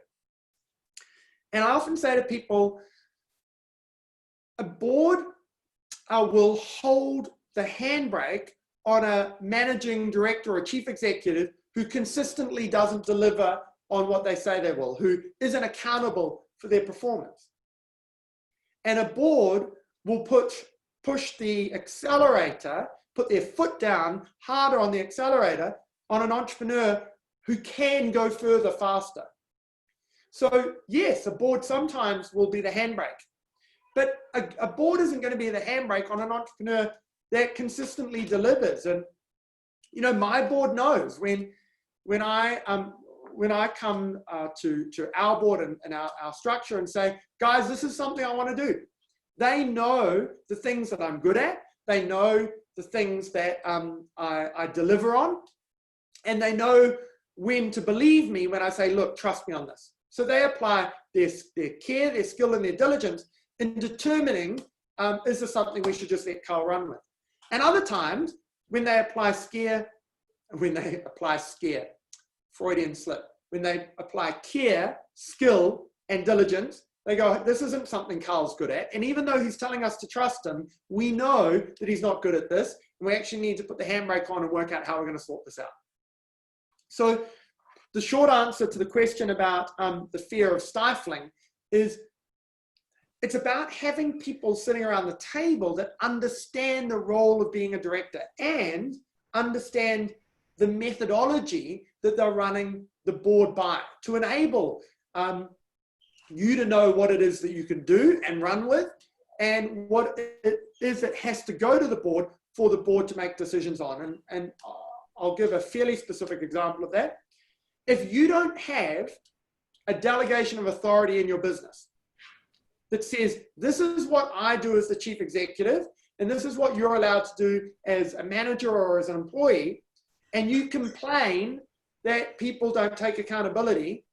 And I often say to people, a board will hold the handbrake on a managing director or a chief executive who consistently doesn't deliver on what they say they will, who isn't accountable for their performance. And a board will push the accelerator, put their foot down harder on the accelerator on an entrepreneur who can go further faster. So yes, a board sometimes will be the handbrake, but a board isn't going to be the handbrake on an entrepreneur that consistently delivers. And you know, my board knows when I come to our board and our structure and say, guys, this is something I want to do. They know the things that I'm good at. They know the things that I deliver on, and they know when to believe me when I say, look, trust me on this. So they apply their care, their skill, and their diligence in determining, is this something we should just let Carl run with? And other times, when they apply Freudian slip, when they apply care, skill, and diligence, they go, this isn't something Carl's good at. And even though he's telling us to trust him, we know that he's not good at this. And we actually need to put the handbrake on and work out how we're going to sort this out. So the short answer to the question about the fear of stifling is it's about having people sitting around the table that understand the role of being a director and understand the methodology that they're running the board by, to enable you to know what it is that you can do and run with, and what it is that has to go to the board for the board to make decisions on. And I'll give a fairly specific example of that. If you don't have a delegation of authority in your business that says, this is what I do as the chief executive, and this is what you're allowed to do as a manager or as an employee, and you complain that people don't take accountability,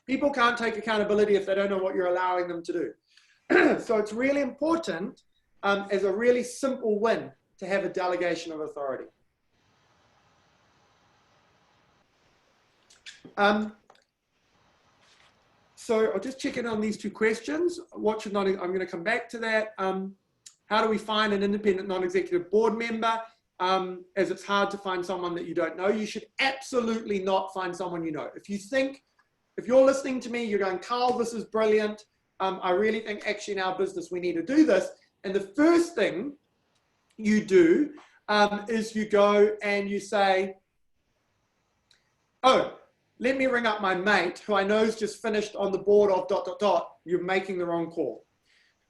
people can't take accountability if they don't know what you're allowing them to do. So it's really important, as a really simple win, to have a delegation of authority. So I'll just check in on these two questions. What should I'm going to come back to that. How do we find an independent non-executive board member? As it's hard to find someone that you don't know. You should absolutely not find someone you know. If you're listening to me, you're going, Carl, this is brilliant. I really think actually in our business we need to do this. And the first thing you do is you go and you say, oh, let me ring up my mate who I know has just finished on the board of ... You're making the wrong call.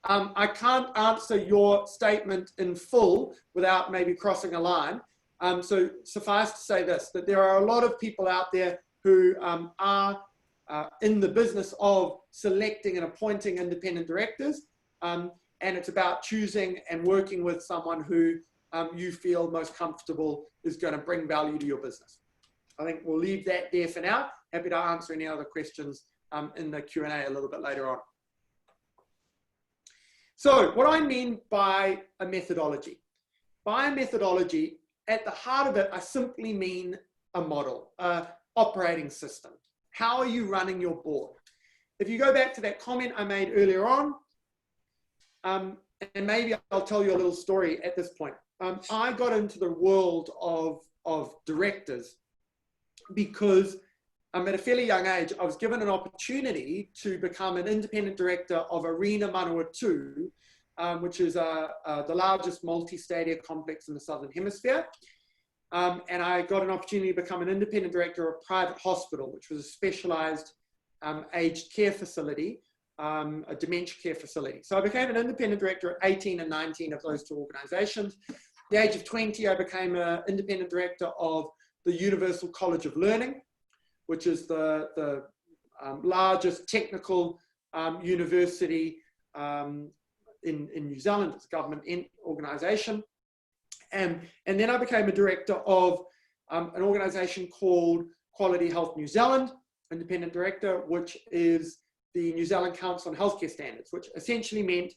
I can't answer your statement in full without maybe crossing a line. So suffice to say this, that there are a lot of people out there who are in the business of selecting and appointing independent directors. And it's about choosing and working with someone who you feel most comfortable is going to bring value to your business. I think we'll leave that there for now. Happy to answer any other questions in the Q&A a little bit later on. So what I mean by a methodology. By a methodology, at the heart of it, I simply mean a model, an operating system. How are you running your board? If you go back to that comment I made earlier on, and maybe I'll tell you a little story at this point. I got into the world of directors because at a fairly young age, I was given an opportunity to become an independent director of Arena Manawatu, which is the largest multi-stadia complex in the Southern Hemisphere. And I got an opportunity to become an independent director of a private hospital, which was a specialized aged care facility, a dementia care facility. So I became an independent director at 18 and 19 of those two organizations. At the age of 20, I became an independent director of the Universal College of Learning, which is the largest technical university in New Zealand. It's a government organization. And then I became a director of an organization called Quality Health New Zealand, independent director, which is the New Zealand Council on Healthcare Standards, which essentially meant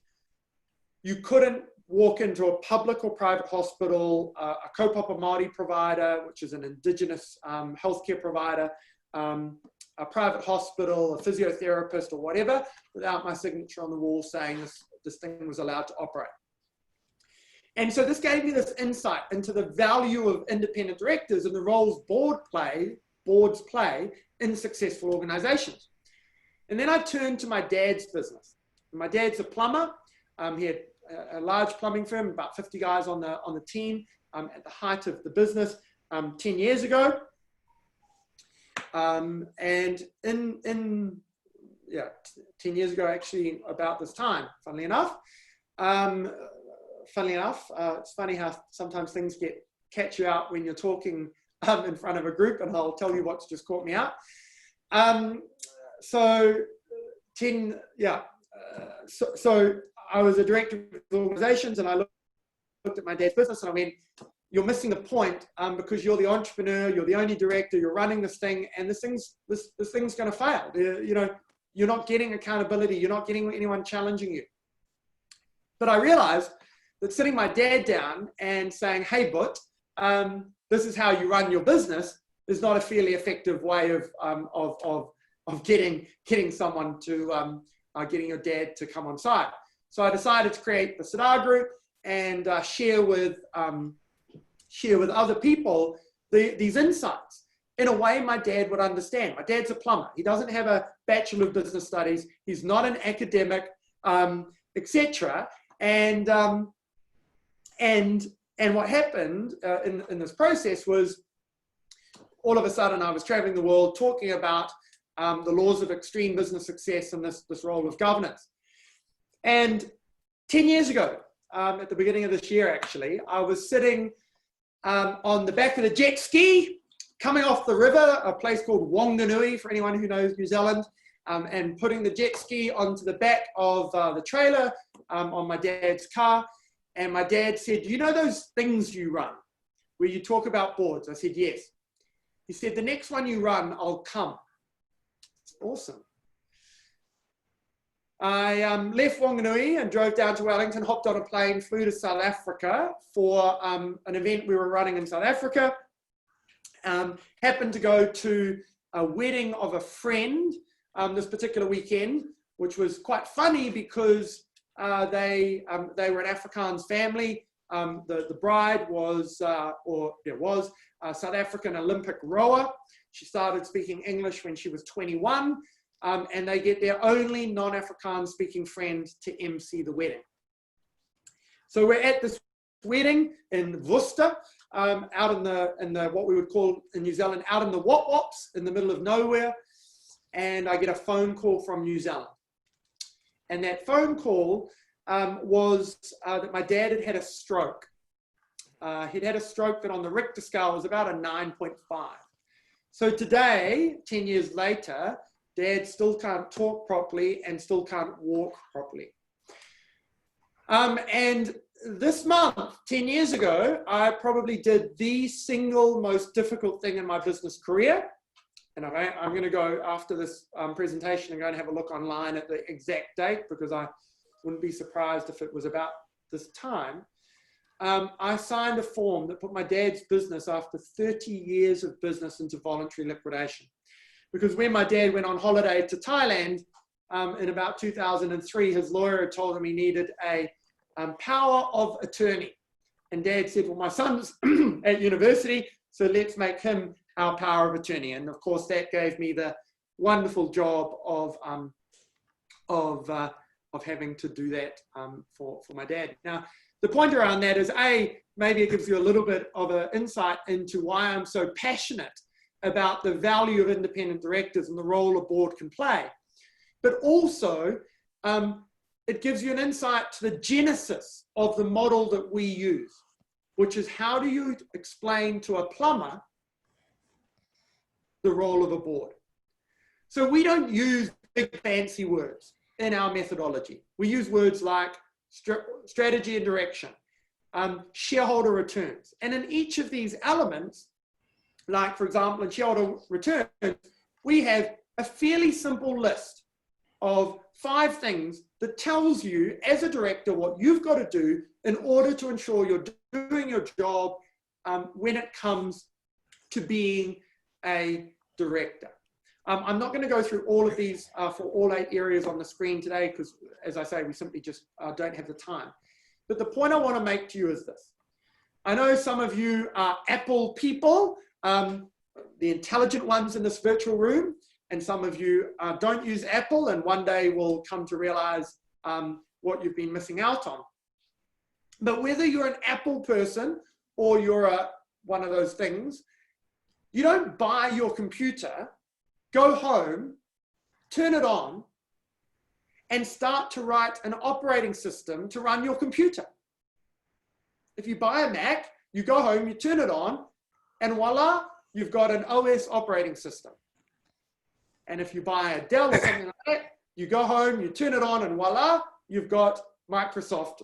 you couldn't walk into a public or private hospital, a kaupapa Māori provider, which is an indigenous healthcare provider, a private hospital, a physiotherapist or whatever, without my signature on the wall saying this thing was allowed to operate. And so this gave me this insight into the value of independent directors and the roles boards play in successful organizations. And then I turned to my dad's business. My dad's a plumber. He had a large plumbing firm, about 50 guys on the team at the height of the business 10 years ago. And 10 years ago, actually, about this time, funnily enough, it's funny how sometimes things catch you out when you're talking in front of a group, and I'll tell you what's just caught me out. So I was a director of organizations, and I looked at my dad's business and I went, you're missing the point because you're the entrepreneur, you're the only director, you're running this thing, and this thing's going to fail. You're not getting accountability, you're not getting anyone challenging you. But I realized that sitting my dad down and saying, hey, but this is how you run your business is not a fairly effective way of getting someone to, getting your dad to come on side. So I decided to create the Sadar Group and share with other people these insights in a way my dad would understand. My dad's a plumber. He doesn't have a Bachelor of Business Studies. He's not an academic. etc. And what happened in this process was, all of a sudden I was traveling the world talking about the laws of extreme business success and this role of governance. And 10 years ago, at the beginning of this year actually, I was sitting on the back of the jet ski, coming off the river, a place called Wanganui, for anyone who knows New Zealand, and putting the jet ski onto the back of the trailer on my dad's car. And my dad said, "You know those things you run where you talk about boards?" I said, "Yes." He said, "The next one you run, I'll come." Awesome. I left Wanganui and drove down to Wellington, hopped on a plane, flew to South Africa for an event we were running in South Africa. Happened to go to a wedding of a friend this particular weekend, which was quite funny because they were an Afrikaans family. The bride was South African Olympic rower. She started speaking English when she was 21. And they get their only non-Afrikaans speaking friend to MC the wedding. So we're at this wedding in Worcester, out in the what we would call in New Zealand, out in the Wop-Wops, in the middle of nowhere. And I get a phone call from New Zealand. And that phone call was that my dad had had a stroke. He'd had a stroke that on the Richter scale was about a 9.5. So today, 10 years later, Dad still can't talk properly and still can't walk properly. And this month, 10 years ago, I probably did the single most difficult thing in my business career. And I'm going to go after this presentation and go and have a look online at the exact date, because I wouldn't be surprised if it was about this time. I signed a form that put my dad's business after 30 years of business into voluntary liquidation. Because when my dad went on holiday to Thailand in about 2003, his lawyer had told him he needed a power of attorney. And Dad said, "Well, my son's at university, so let's make him our power of attorney." And of course, that gave me the wonderful job of having to do that for my dad. Now, the point around that is, maybe it gives you a little bit of an insight into why I'm so passionate about the value of independent directors and the role a board can play. But also, it gives you an insight to the genesis of the model that we use, which is, how do you explain to a plumber the role of a board? So we don't use big fancy words in our methodology. We use words like strategy and direction, shareholder returns. And in each of these elements, like for example, in shareholder returns, we have a fairly simple list of 5 things that tells you as a director what you've got to do in order to ensure you're doing your job when it comes to being a director. I'm not going to go through all of these for all 8 areas on the screen today, because as I say, we simply just don't have the time. But the point I want to make to you is this. I know some of you are Apple people, the intelligent ones in this virtual room, and some of you don't use Apple and one day will come to realize what you've been missing out on. But whether you're an Apple person or you're one of those things, you don't buy your computer, go home, turn it on, and start to write an operating system to run your computer. If you buy a Mac, you go home, you turn it on, and voila, you've got an OS operating system. And if you buy a Dell or something like that, you go home, you turn it on, and voila, you've got Microsoft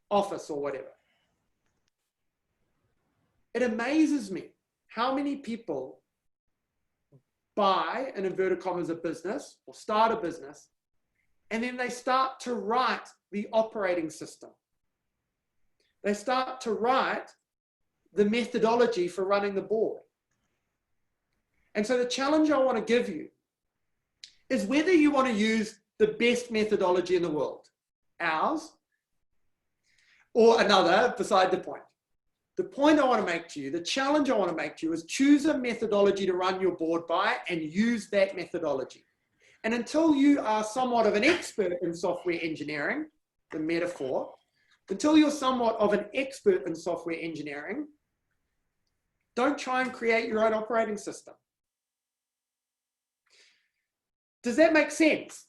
Office or whatever. It amazes me how many people buy, in inverted commas, a business or start a business, and then they start to write the operating system. They start to write the methodology for running the board. And so the challenge I want to give you is whether you want to use the best methodology in the world, ours, or another, beside the point. The point I want to make to you, the challenge I want to make to you, is choose a methodology to run your board by and use that methodology. And until you are somewhat of an expert in software engineering, the metaphor, until you're somewhat of an expert in software engineering, don't try and create your own operating system. Does that make sense?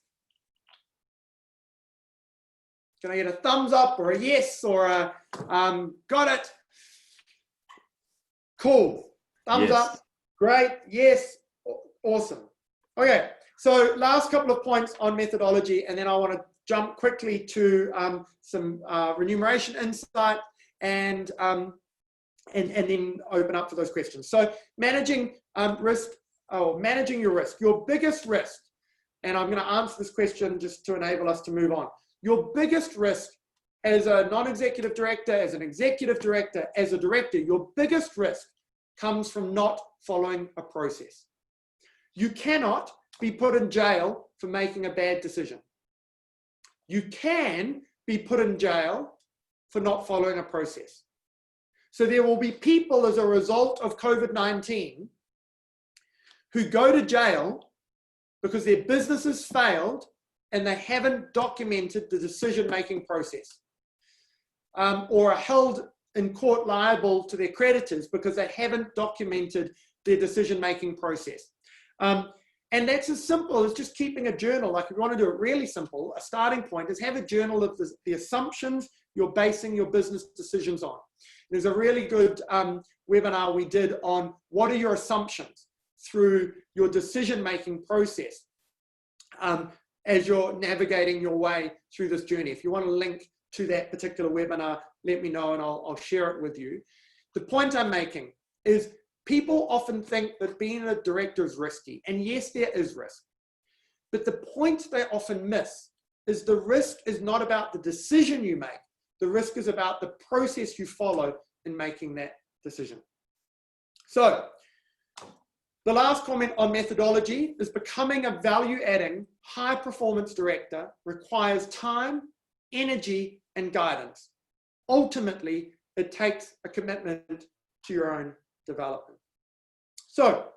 Can I get a thumbs up or a yes or a got it? Cool. Thumbs up. Great. Yes. Awesome. Okay. So last couple of points on methodology, and then I want to jump quickly to some remuneration insight and then open up for those questions. So managing risk, managing your risk, your biggest risk, and I'm going to answer this question just to enable us to move on. Your biggest risk as a non-executive director, as an executive director, as a director, your biggest risk comes from not following a process. You cannot be put in jail for making a bad decision. You can be put in jail for not following a process. So there will be people as a result of COVID-19 who go to jail because their businesses failed and they haven't documented the decision-making process, or are held in court liable to their creditors because they haven't documented their decision-making process. And that's as simple as just keeping a journal. Like if you want to do it really simple, a starting point is have a journal of the assumptions you're basing your business decisions on. There's a really good webinar we did on what are your assumptions through your decision-making process as you're navigating your way through this journey. If you want to link to that particular webinar, let me know and I'll share it with you. The point I'm making is people often think that being a director is risky, and yes, there is risk. But the point they often miss is the risk is not about the decision you make. The risk is about the process you follow in making that decision. So the last comment on methodology is becoming a value-adding, high-performance director requires time, energy, and guidance. Ultimately, it takes a commitment to your own development. So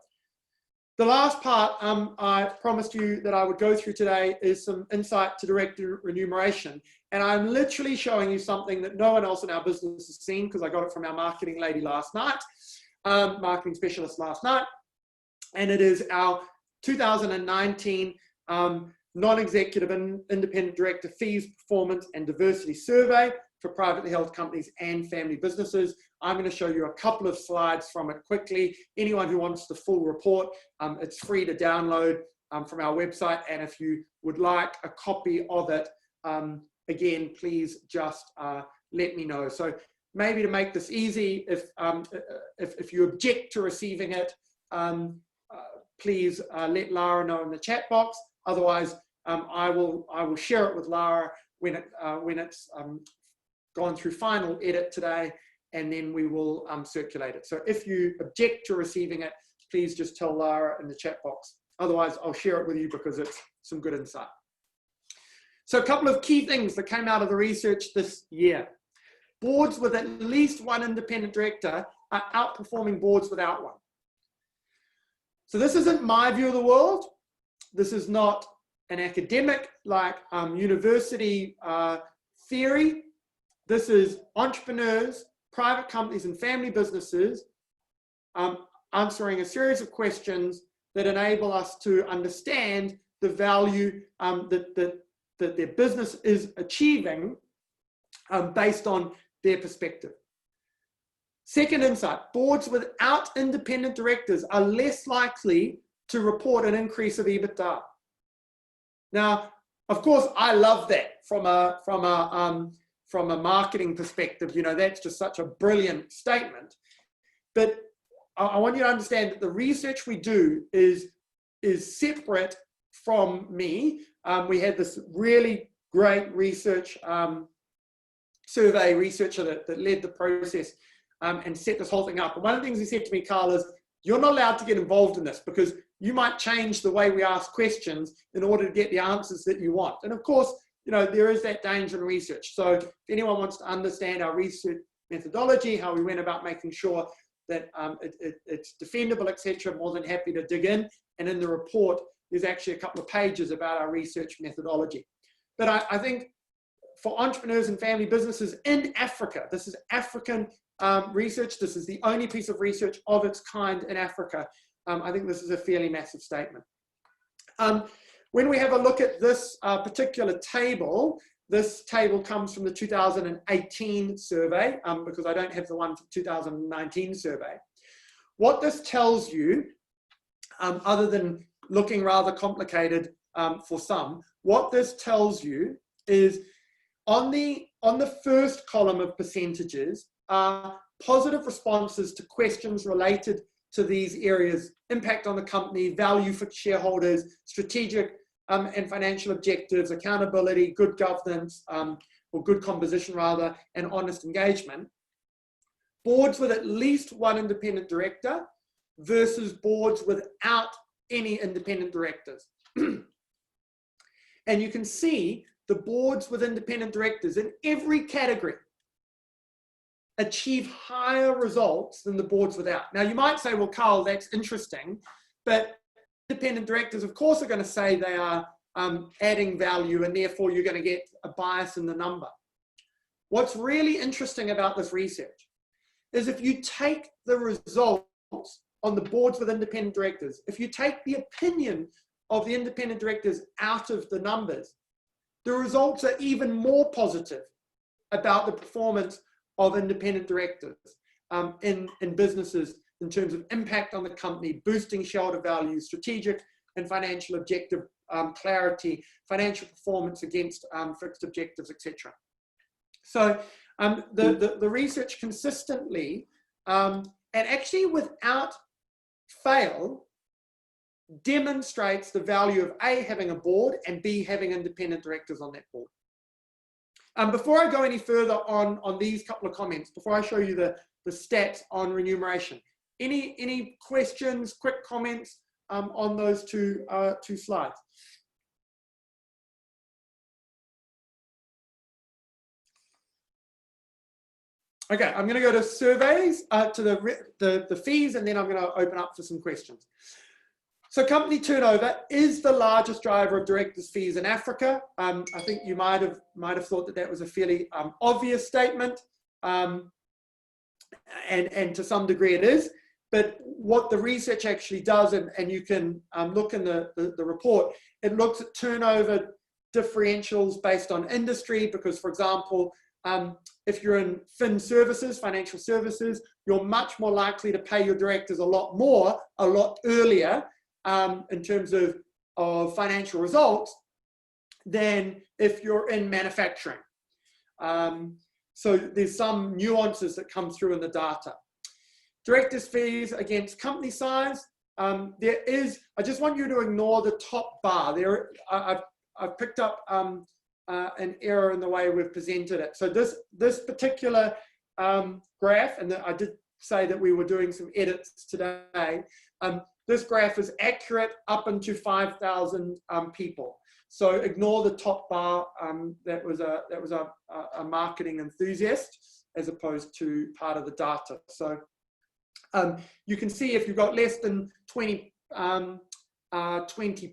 the last part I promised you that I would go through today is some insight to director remuneration. And I'm literally showing you something that no one else in our business has seen because I got it from our marketing lady last night, marketing specialist last night. And it is our 2019 non-executive and independent director fees, performance and diversity survey for privately held companies and family businesses. I'm going to show you a couple of slides from it quickly. Anyone who wants the full report, it's free to download from our website. And if you would like a copy of it, again, please just let me know. So maybe to make this easy, if you object to receiving it, please let Lara know in the chat box. Otherwise, I will share it with Lara when it's gone through final edit today, and then we will circulate it. So if you object to receiving it, please just tell Lara in the chat box. Otherwise, I'll share it with you because it's some good insight. So a couple of key things that came out of the research this year. Boards with at least one independent director are outperforming boards without one. So this isn't my view of the world. This is not an academic like university theory. This is entrepreneurs, private companies and family businesses answering a series of questions that enable us to understand the value that their business is achieving based on their perspective. Second insight, boards without independent directors are less likely to report an increase of EBITDA. Now, of course, I love that from a marketing perspective. You know, that's just such a brilliant statement. But I want you to understand that the research we do is separate from me. We had this really great research survey researcher that led the process and set this whole thing up. And one of the things he said to me, Carl, is you're not allowed to get involved in this because you might change the way we ask questions in order to get the answers that you want. And of course, you know, there is that danger in research. So if anyone wants to understand our research methodology, how we went about making sure that it's defendable, etc., more than happy to dig in. And in the report, there's actually a couple of pages about our research methodology. But I think for entrepreneurs and family businesses in Africa, this is African research. This is the only piece of research of its kind in Africa. I think this is a fairly massive statement. When we have a look at this particular table, this table comes from the 2018 survey, because I don't have the one for 2019 survey. What this tells you, other than looking rather complicated for some, what this tells you is on the first column of percentages are positive responses to questions related to these areas: impact on the company, value for shareholders, strategic and financial objectives, accountability, good governance, or good composition rather, and honest engagement. Boards with at least one independent director versus boards without any independent directors. And you can see the boards with independent directors in every category achieve higher results than the boards without. Now you might say, well, Carl, that's interesting, but independent directors, of course, are going to say they are adding value, and therefore you're going to get a bias in the number. What's really interesting about this research is if you take the results on the boards with independent directors, if you take the opinion of the independent directors out of the numbers, the results are even more positive about the performance of independent directors in businesses in terms of impact on the company, boosting shareholder value, strategic and financial objective clarity, financial performance against fixed objectives, etc. So the research consistently, and actually without fail, demonstrates the value of A, having a board, and B, having independent directors on that board. Before I go any further on these couple of comments, before I show you the stats on remuneration, any questions, quick comments on those two slides? Okay, I'm going to go to surveys, to the fees, and then I'm going to open up for some questions. So company turnover is the largest driver of directors' fees in Africa. I think you might have thought that was a fairly obvious statement, and to some degree it is. But what the research actually does, and you can look in the report, it looks at turnover differentials based on industry, because, for example, if you're in financial services, you're much more likely to pay your directors a lot earlier in terms of financial results than if you're in manufacturing. So there's some nuances that come through in the data. Directors' fees against company size. There is, I just want you to ignore the top bar. I've picked up an error in the way we've presented it. So this particular graph, and I did say that we were doing some edits today, this graph is accurate up into 5,000 people. So ignore the top bar. That was a marketing enthusiast as opposed to part of the data. So you can see if you've got less than 20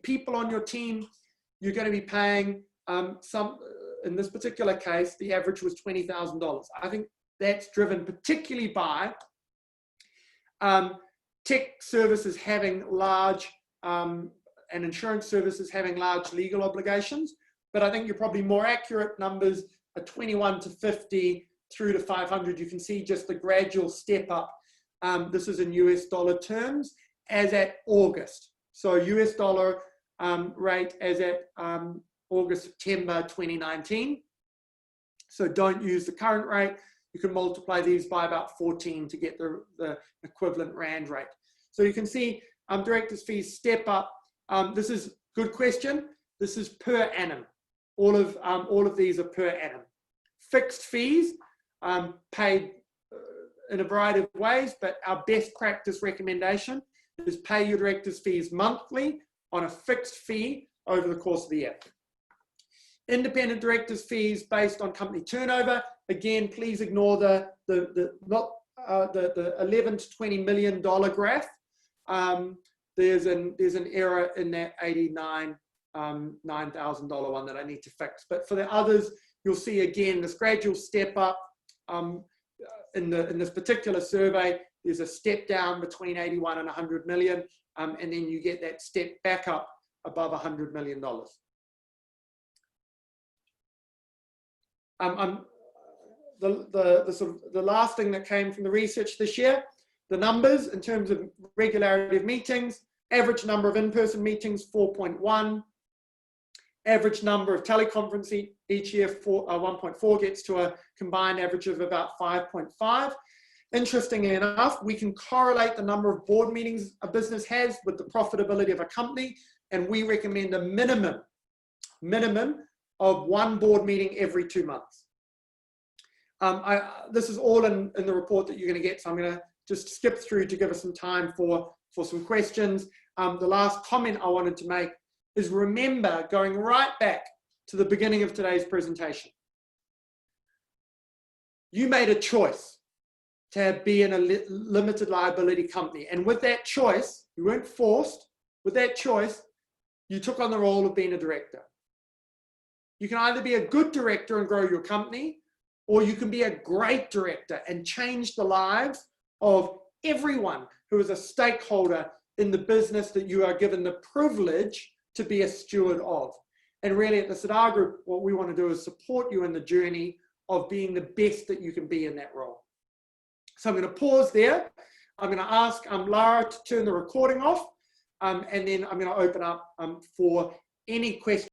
people on your team, you're going to be paying in this particular case, the average was $20,000. I think that's driven particularly by tech services having large, and insurance services having large legal obligations. But I think you're probably more accurate numbers are 21 to 50 through to 500. You can see just the gradual step up. This is in US dollar terms as at August. So US dollar rate as at August, September 2019. So don't use the current rate. You can multiply these by about 14 to get the equivalent Rand rate. So you can see directors' fees step up. This is a good question. This is per annum. All of these are per annum. Fixed fees paid in a variety of ways, but our best practice recommendation is pay your directors' fees monthly on a fixed fee over the course of the year. Independent directors' fees based on company turnover. Again, please ignore the 11 to $20 million graph. there's an error in that 89 $9,000 one that I need to fix. But for the others, you'll see again this gradual step up. In this particular survey, there's a step down between 81 and 100 million, and then you get that step back up above $100 million. The last thing that came from the research this year, the numbers in terms of regularity of meetings, average number of in-person meetings, 4.1. Average number of teleconference each year, 1.4, gets to a combined average of about 5.5. Interestingly enough, we can correlate the number of board meetings a business has with the profitability of a company, and we recommend a minimum of 1 board meeting every 2 months. This is all in the report that you're going to get, so I'm going to just skip through to give us some time for some questions. The last comment I wanted to make is, remember, going right back to the beginning of today's presentation, you made a choice to be in a limited liability company. And with that choice, you weren't forced. With that choice, you took on the role of being a director. You can either be a good director and grow your company, or you can be a great director and change the lives of everyone who is a stakeholder in the business that you are given the privilege to be a steward of. And really at the Sadar Group, what we want to do is support you in the journey of being the best that you can be in that role. So I'm going to pause there. I'm going to ask Lara to turn the recording off, and then I'm going to open up for any questions.